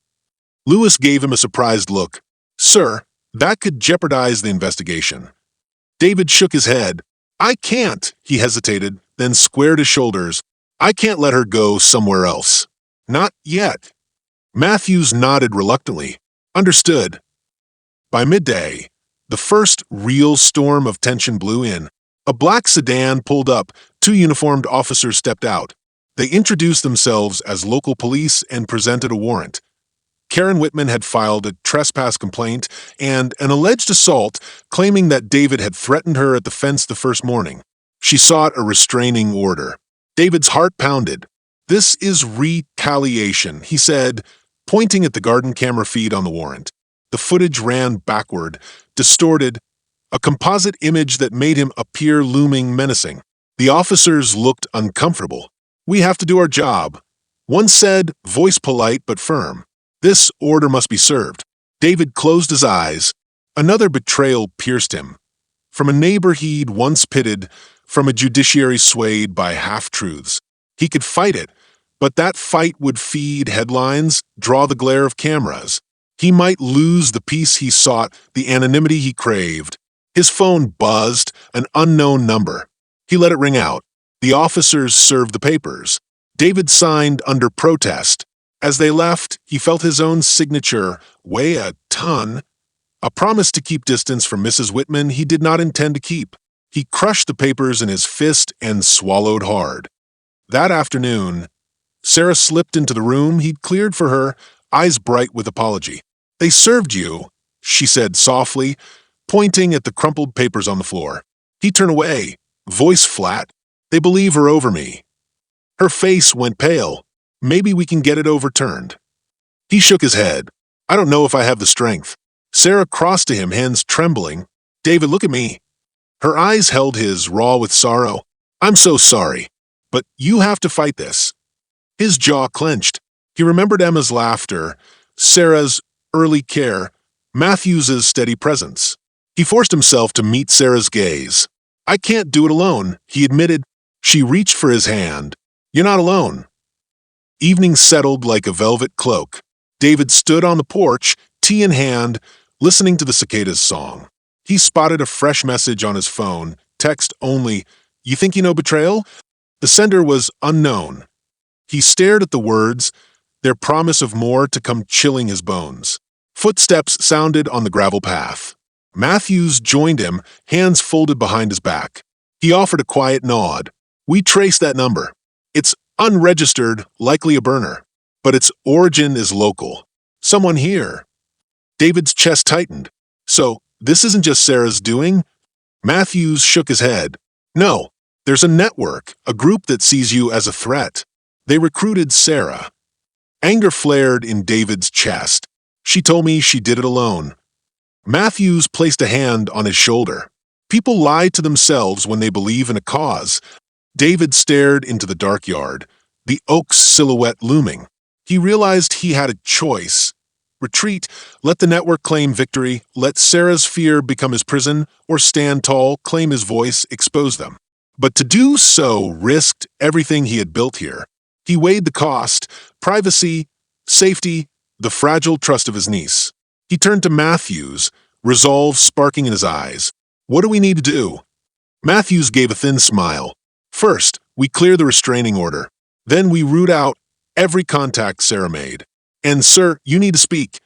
Lewis gave him a surprised look. "Sir, that could jeopardize the investigation." David shook his head. "I can't," he hesitated, then squared his shoulders. "I can't let her go somewhere else. Not yet." Matthews nodded reluctantly. "Understood." By midday, the first real storm of tension blew in. A black sedan pulled up, 2 uniformed officers stepped out. They introduced themselves as local police and presented a warrant. Karen Whitman had filed a trespass complaint and an alleged assault, claiming that David had threatened her at the fence the first morning. She sought a restraining order. David's heart pounded. "This is retaliation," he said, pointing at the garden camera feed on the warrant. The footage ran backward, distorted, a composite image that made him appear looming menacing. The officers looked uncomfortable. "We have to do our job." One said, voice polite but firm. "This order must be served." David closed his eyes. Another betrayal pierced him. From a neighbor he'd once pitied, from a judiciary swayed by half-truths. He could fight it, but that fight would feed headlines, draw the glare of cameras. He might lose the peace he sought, the anonymity he craved. His phone buzzed, an unknown number. He let it ring out. The officers served the papers. David signed under protest. As they left, he felt his own signature weigh a ton. A promise to keep distance from Mrs. Whitman he did not intend to keep. He crushed the papers in his fist and swallowed hard. That afternoon, Sarah slipped into the room he'd cleared for her, eyes bright with apology. "They served you," she said softly, pointing at the crumpled papers on the floor. He turned away, voice flat. "They believe her over me." Her face went pale. "Maybe we can get it overturned." He shook his head. "I don't know if I have the strength." Sarah crossed to him, hands trembling. "David, look at me." Her eyes held his, raw with sorrow. "I'm so sorry, but you have to fight this." His jaw clenched. He remembered Emma's laughter, Sarah's early care, Matthews's steady presence. He forced himself to meet Sarah's gaze. "I can't do it alone," he admitted. She reached for his hand. "You're not alone." Evening settled like a velvet cloak. David stood on the porch, tea in hand, listening to the cicadas' song. He spotted a fresh message on his phone, text only, "You think you know betrayal?" The sender was unknown. He stared at the words, their promise of more to come chilling his bones. Footsteps sounded on the gravel path. Matthews joined him, hands folded behind his back. He offered a quiet nod. "We traced that number. It's unregistered, likely a burner, but its origin is local. Someone here." David's chest tightened. "So, this isn't just Sarah's doing?" Matthews shook his head. "No, there's a network, a group that sees you as a threat. They recruited Sarah." Anger flared in David's chest. "She told me she did it alone." Matthews placed a hand on his shoulder. "People lie to themselves when they believe in a cause." David stared into the dark yard, the oak's silhouette looming. He realized he had a choice. Retreat, let the network claim victory, let Sarah's fear become his prison, or stand tall, claim his voice, expose them. But to do so risked everything he had built here. He weighed the cost, privacy, safety, the fragile trust of his niece. He turned to Matthews, resolve sparking in his eyes. "What do we need to do?" Matthews gave a thin smile. "First, we clear the restraining order. Then we root out every contact Sarah made. And, sir, you need to speak."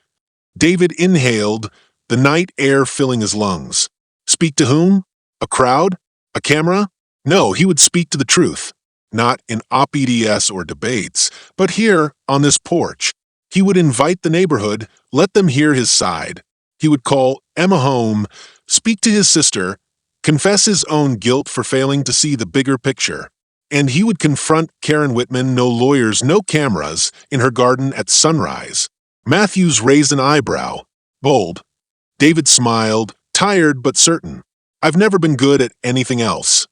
David inhaled, the night air filling his lungs. Speak to whom? A crowd? A camera? No, he would speak to the truth. Not in op-eds or debates, but here, on this porch. He would invite the neighborhood, let them hear his side. He would call Emma home, speak to his sister, confess his own guilt for failing to see the bigger picture. And he would confront Karen Whitman, no lawyers, no cameras, in her garden at sunrise. Matthews raised an eyebrow. Bold. David smiled, tired but certain. "I've never been good at anything else."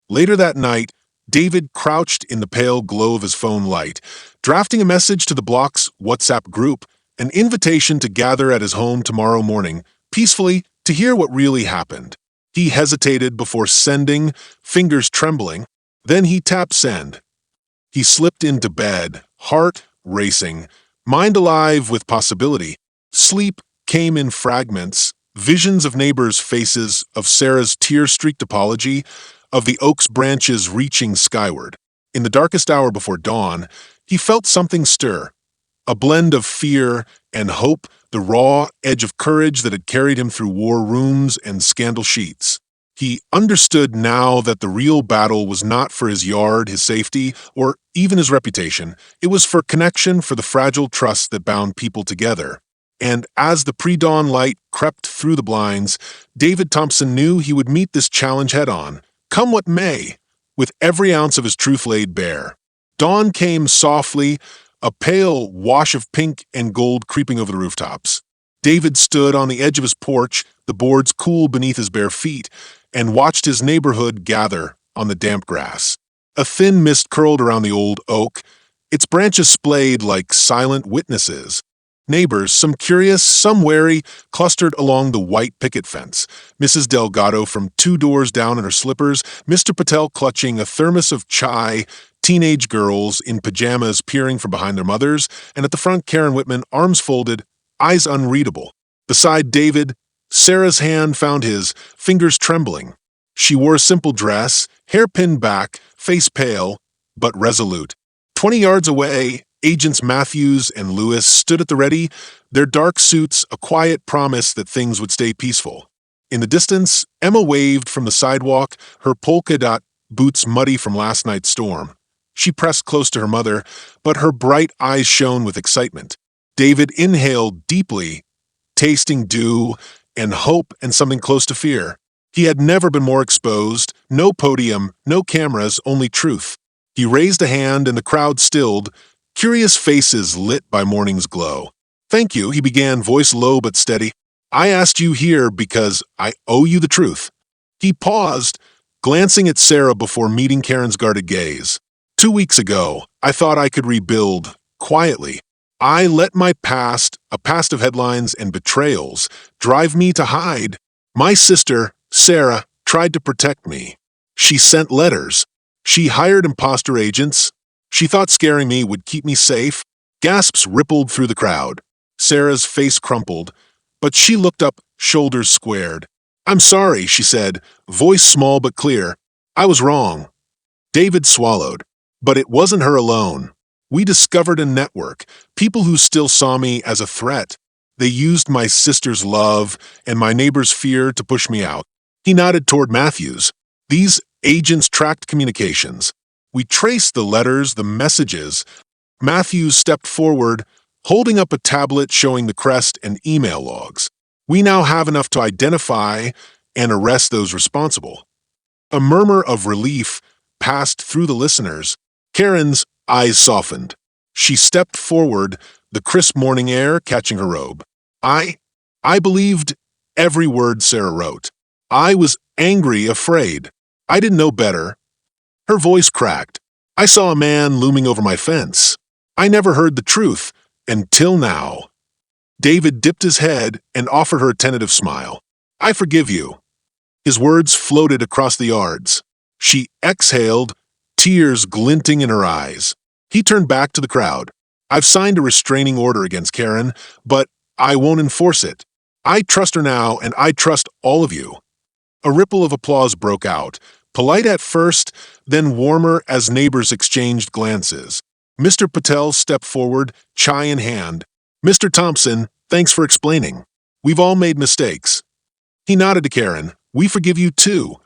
Later that night, David crouched in the pale glow of his phone light, drafting a message to the block's WhatsApp group, an invitation to gather at his home tomorrow morning, peacefully, to hear what really happened. He hesitated before sending, fingers trembling. Then he tapped send. He slipped into bed, heart racing, mind alive with possibility. Sleep came in fragments, visions of neighbors' faces, of Sarah's tear-streaked apology, of the oak's branches reaching skyward. In the darkest hour before dawn, he felt something stir, a blend of fear and hope, the raw edge of courage that had carried him through war rooms and scandal sheets. He understood now that the real battle was not for his yard, his safety, or even his reputation. It was for connection, for the fragile trust that bound people together. And as the pre-dawn light crept through the blinds, David Thompson knew he would meet this challenge head-on, come what may, with every ounce of his truth laid bare. Dawn came softly, a pale wash of pink and gold creeping over the rooftops. David stood on the edge of his porch, the boards cool beneath his bare feet, and watched his neighborhood gather on the damp grass. A thin mist curled around the old oak, its branches splayed like silent witnesses. Neighbors, some curious, some wary, clustered along the white picket fence. Mrs. Delgado from 2 doors down in her slippers, Mr. Patel clutching a thermos of chai, teenage girls in pajamas peering from behind their mothers, and at the front Karen Whitman, arms folded, eyes unreadable. Beside David, Sarah's hand found his, fingers trembling. She wore a simple dress, hair pinned back, face pale, but resolute. 20 yards away, Agents Matthews and Lewis stood at the ready, their dark suits a quiet promise that things would stay peaceful. In the distance, Emma waved from the sidewalk, her polka dot boots muddy from last night's storm. She pressed close to her mother, but her bright eyes shone with excitement. David inhaled deeply, tasting dew and hope and something close to fear. He had never been more exposed, no podium, no cameras, only truth. He raised a hand and the crowd stilled, curious faces lit by morning's glow. "Thank you," he began, voice low but steady. I asked you here because I owe you the truth." He paused, glancing at Sarah before meeting Karen's guarded gaze. 2 weeks ago, I thought I could rebuild, quietly. I let my past, a past of headlines and betrayals, drive me to hide. My sister, Sarah, tried to protect me. She sent letters. She hired imposter agents. She thought scaring me would keep me safe. Gasps rippled through the crowd. Sarah's face crumpled, but she looked up, shoulders squared. "I'm sorry," she said, voice small but clear. "I was wrong." David swallowed. But it wasn't her alone. We discovered a network, people who still saw me as a threat. They used my sister's love and my neighbor's fear to push me out. He nodded toward Matthews. These agents tracked communications. We traced the letters, the messages. Matthews stepped forward, holding up a tablet showing the crest and email logs. We now have enough to identify and arrest those responsible. A murmur of relief passed through the listeners. Karen's eyes softened. She stepped forward, the crisp morning air catching her robe. I believed every word Sarah wrote. I was angry, afraid. I didn't know better. Her voice cracked. I saw a man looming over my fence. I never heard the truth, until now. David dipped his head and offered her a tentative smile. "I forgive you." His words floated across the yards. She exhaled, tears glinting in her eyes. He turned back to the crowd. "I've signed a restraining order against Karen, but I won't enforce it. I trust her now, and I trust all of you." A ripple of applause broke out, polite at first, then warmer as neighbors exchanged glances. Mr. Patel stepped forward, chai in hand. "Mr. Thompson, thanks for explaining. We've all made mistakes." He nodded to Karen. "We forgive you too."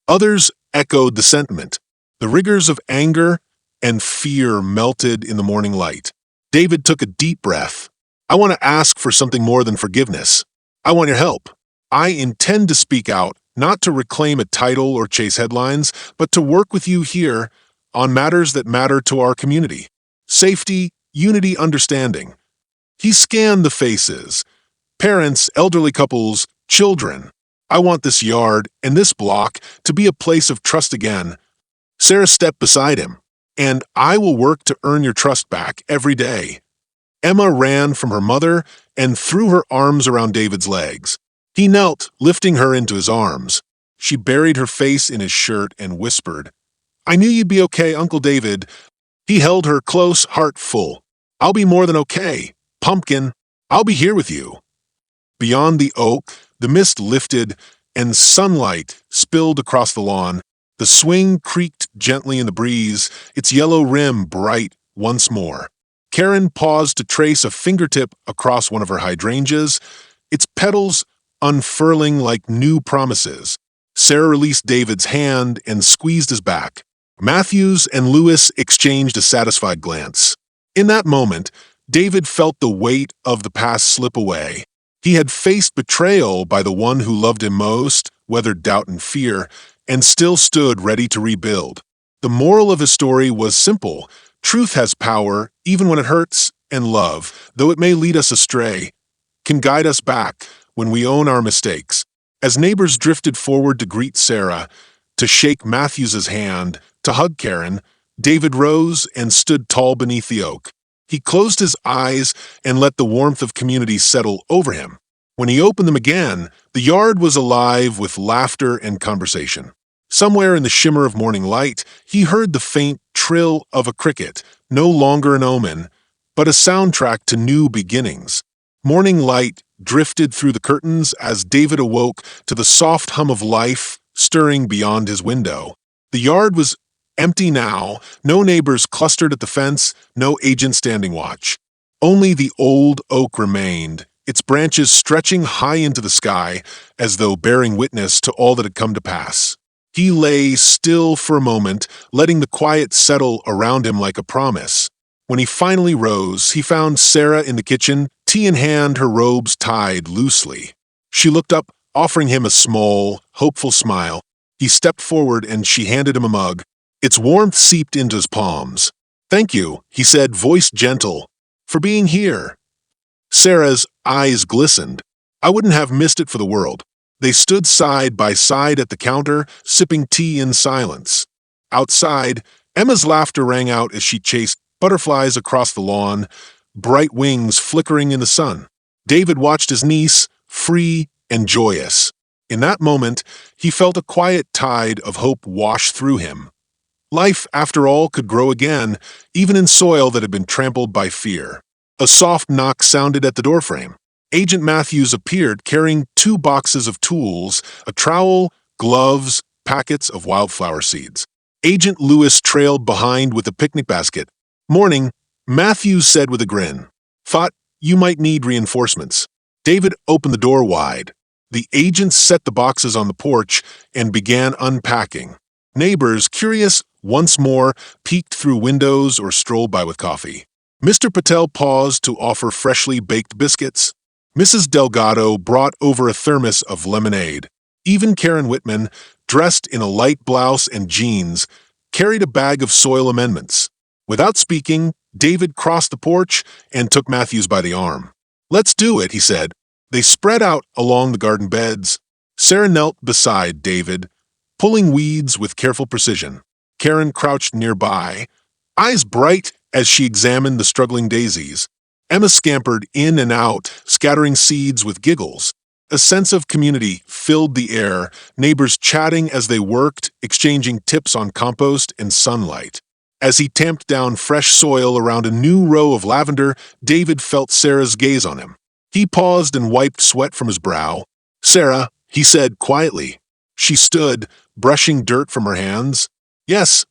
Others echoed the sentiment. The rigors of anger and fear melted in the morning light. David took a deep breath. "I want to ask for something more than forgiveness. I want your help. I intend to speak out, not to reclaim a title or chase headlines, but to work with you here on matters that matter to our community. Safety, unity, understanding." He scanned the faces. Parents, elderly couples, children. "I want this yard and this block to be a place of trust again." Sarah stepped beside him. "And I will work to earn your trust back every day." Emma ran from her mother and threw her arms around David's legs. He knelt, lifting her into his arms. She buried her face in his shirt and whispered, "I knew you'd be okay, Uncle David." He held her close, heart full. "I'll be more than okay. Pumpkin, I'll be here with you." Beyond the oak, the mist lifted and sunlight spilled across the lawn. The swing creaked gently in the breeze, its yellow rim bright once more. Karen paused to trace a fingertip across one of her hydrangeas, its petals unfurling like new promises. Sarah released David's hand and squeezed his back. Matthews and Lewis exchanged a satisfied glance. In that moment, David felt the weight of the past slip away. He had faced betrayal by the one who loved him most, weathered doubt and fear, and still stood ready to rebuild. The moral of his story was simple. Truth has power, even when it hurts, and love, though it may lead us astray, can guide us back when we own our mistakes. As neighbors drifted forward to greet Sarah, to shake Matthews's hand, to hug Karen, David rose and stood tall beneath the oak. He closed his eyes and let the warmth of community settle over him. When he opened them again, the yard was alive with laughter and conversation. Somewhere in the shimmer of morning light, he heard the faint trill of a cricket, no longer an omen, but a soundtrack to new beginnings. Morning light drifted through the curtains as David awoke to the soft hum of life stirring beyond his window. The yard was empty now, no neighbors clustered at the fence, no agent standing watch. Only the old oak remained, its branches stretching high into the sky as though bearing witness to all that had come to pass. He lay still for a moment, letting the quiet settle around him like a promise. When he finally rose, he found Sarah in the kitchen, tea in hand, her robes tied loosely. She looked up, offering him a small, hopeful smile. He stepped forward and she handed him a mug. Its warmth seeped into his palms. "Thank you," he said, voice gentle, "for being here." Sarah's eyes glistened. I wouldn't have missed it for the world. They stood side by side at the counter, sipping tea in silence. Outside, Emma's laughter rang out as she chased butterflies across the lawn, bright wings flickering in the sun. David watched his niece, free and joyous. In that moment, he felt a quiet tide of hope wash through him. Life, after all, could grow again, even in soil that had been trampled by fear. A soft knock sounded at the doorframe. Agent Matthews appeared carrying 2 boxes of tools, a trowel, gloves, packets of wildflower seeds. Agent Lewis trailed behind with a picnic basket. "Morning," Matthews said with a grin. "Thought you might need reinforcements." David opened the door wide. The agents set the boxes on the porch and began unpacking. Neighbors, curious once more, peeked through windows or strolled by with coffee. Mr. Patel paused to offer freshly baked biscuits. Mrs. Delgado brought over a thermos of lemonade. Even Karen Whitman, dressed in a light blouse and jeans, carried a bag of soil amendments. Without speaking, David crossed the porch and took Matthews by the arm. "Let's do it," he said. They spread out along the garden beds. Sarah knelt beside David, pulling weeds with careful precision. Karen crouched nearby, eyes bright as she examined the struggling daisies. Emma scampered in and out, scattering seeds with giggles. A sense of community filled the air, neighbors chatting as they worked, exchanging tips on compost and sunlight. As he tamped down fresh soil around a new row of lavender, David felt Sarah's gaze on him. He paused and wiped sweat from his brow. "Sarah," he said quietly. She stood, brushing dirt from her hands. "Yes."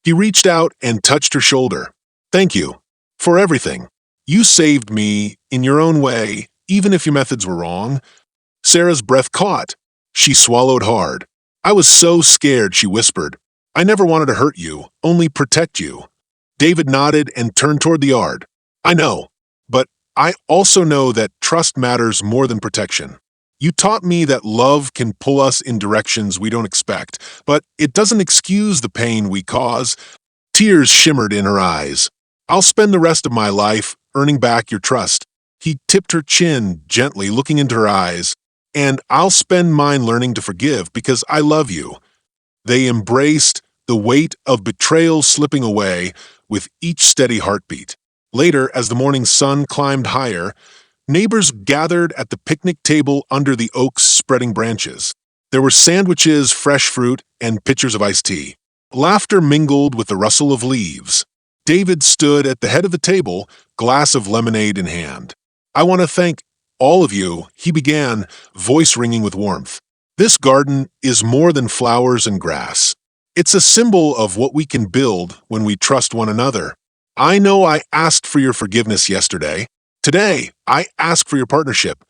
He reached out and touched her shoulder. "Thank you. For everything. You saved me, in your own way, even if your methods were wrong." Sarah's breath caught. She swallowed hard. "I was so scared," she whispered. "I never wanted to hurt you, only protect you." David nodded and turned toward the yard. "I know, but I also know that trust matters more than protection. You taught me that love can pull us in directions we don't expect, but it doesn't excuse the pain we cause." Tears shimmered in her eyes. "I'll spend the rest of my life earning back your trust." He tipped her chin gently, looking into her eyes. "And I'll spend mine learning to forgive because I love you." They embraced, the weight of betrayal slipping away with each steady heartbeat. Later, as the morning sun climbed higher, neighbors gathered at the picnic table under the oak's spreading branches. There were sandwiches, fresh fruit, and pitchers of iced tea. Laughter mingled with the rustle of leaves. David stood at the head of the table, glass of lemonade in hand. "I want to thank all of you," he began, voice ringing with warmth. "This garden is more than flowers and grass. It's a symbol of what we can build when we trust one another. I know I asked for your forgiveness yesterday. Today, I ask for your partnership."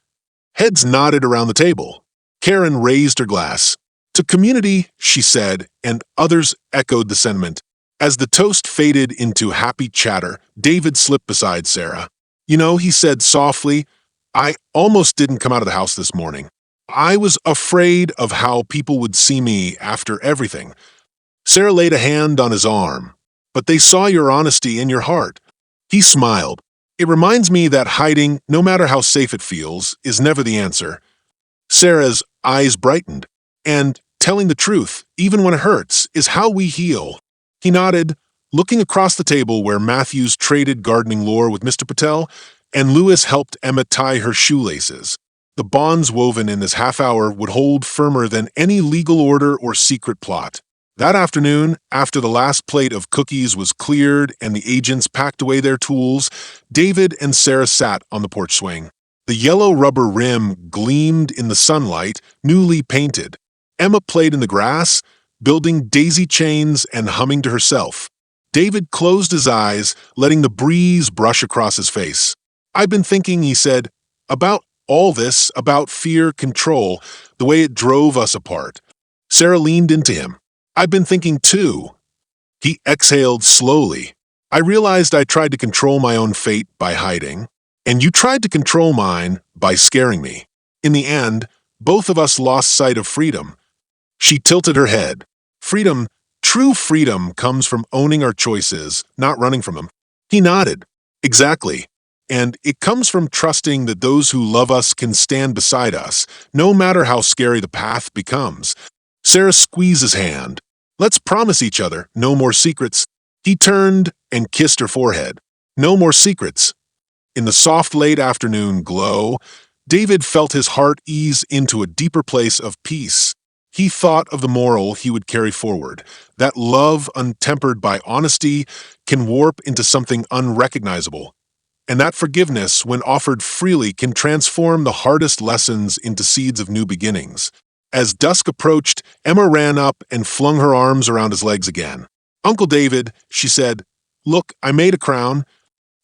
Heads nodded around the table. Karen raised her glass. "To community," she said, and others echoed the sentiment. As the toast faded into happy chatter, David slipped beside Sarah. "You know," he said softly, "I almost didn't come out of the house this morning. I was afraid of how people would see me after everything." Sarah laid a hand on his arm. "But they saw your honesty and your heart." He smiled. "It reminds me that hiding, no matter how safe it feels, is never the answer." Sarah's eyes brightened. "And telling the truth, even when it hurts, is how we heal." He nodded, looking across the table where Matthews traded gardening lore with Mr. Patel, and Lewis helped Emma tie her shoelaces. The bonds woven in this half hour would hold firmer than any legal order or secret plot. That afternoon, after the last plate of cookies was cleared and the agents packed away their tools, David and Sarah sat on the porch swing. The yellow rubber rim gleamed in the sunlight, newly painted. Emma played in the grass, building daisy chains and humming to herself. David closed his eyes, letting the breeze brush across his face. "I've been thinking," he said, "about all this, about fear, control, the way it drove us apart." Sarah leaned into him. "I've been thinking too." He exhaled slowly. "I realized I tried to control my own fate by hiding, and you tried to control mine by scaring me. In the end, both of us lost sight of freedom." She tilted her head. "Freedom, true freedom, comes from owning our choices, not running from them." He nodded. "Exactly. And it comes from trusting that those who love us can stand beside us, no matter how scary the path becomes. Sarah squeezed his hand. Let's promise each other no more secrets. He turned and kissed her forehead. No more secrets. In the soft late afternoon glow, David felt his heart ease into a deeper place of peace. He thought of the moral he would carry forward, that love untempered by honesty can warp into something unrecognizable, and that forgiveness, when offered freely, can transform the hardest lessons into seeds of new beginnings. As dusk approached, Emma ran up and flung her arms around his legs again. Uncle David, she said, look, I made a crown.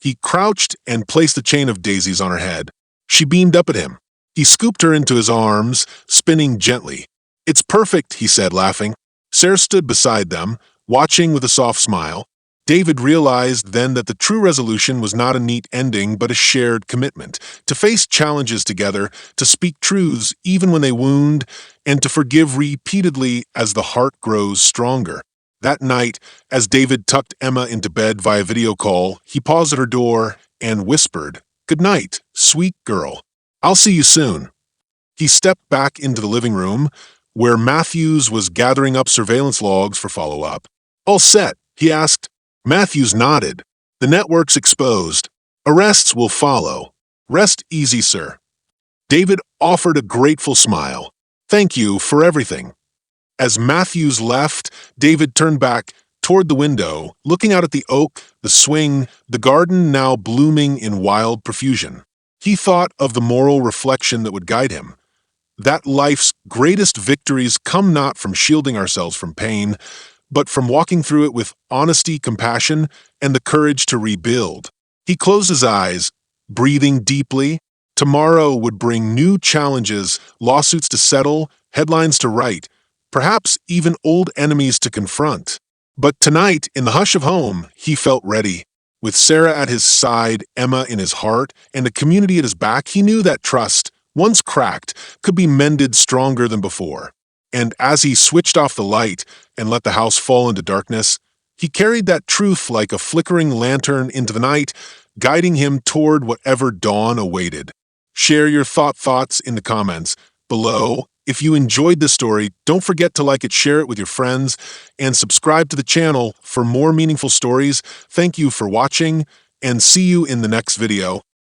He crouched and placed a chain of daisies on her head. She beamed up at him. He scooped her into his arms, spinning gently. It's perfect, he said, laughing. Sarah stood beside them, watching with a soft smile. David realized then that the true resolution was not a neat ending but a shared commitment, to face challenges together, to speak truths even when they wound, and to forgive repeatedly as the heart grows stronger. That night, as David tucked Emma into bed via video call, he paused at her door and whispered, "Good night, sweet girl. I'll see you soon." He stepped back into the living room, where Matthews was gathering up surveillance logs for follow-up. All set, he asked. Matthews nodded. The network's exposed. Arrests will follow. Rest easy, sir. David offered a grateful smile. Thank you for everything. As Matthews left, David turned back toward the window, looking out at the oak, the swing, the garden now blooming in wild profusion. He thought of the moral reflection that would guide him. That life's greatest victories come not from shielding ourselves from pain, but from walking through it with honesty, compassion, and the courage to rebuild. He closed his eyes, breathing deeply. Tomorrow would bring new challenges, lawsuits to settle, headlines to write, perhaps even old enemies to confront. But tonight, in the hush of home, he felt ready. With Sarah at his side, Emma in his heart, and a community at his back, he knew that trust, once cracked, could be mended stronger than before. And as he switched off the light and let the house fall into darkness, he carried that truth like a flickering lantern into the night, guiding him toward whatever dawn awaited. Share your thoughts in the comments below. If you enjoyed this story, don't forget to like it, share it with your friends, and subscribe to the channel for more meaningful stories. Thank you for watching, and see you in the next video.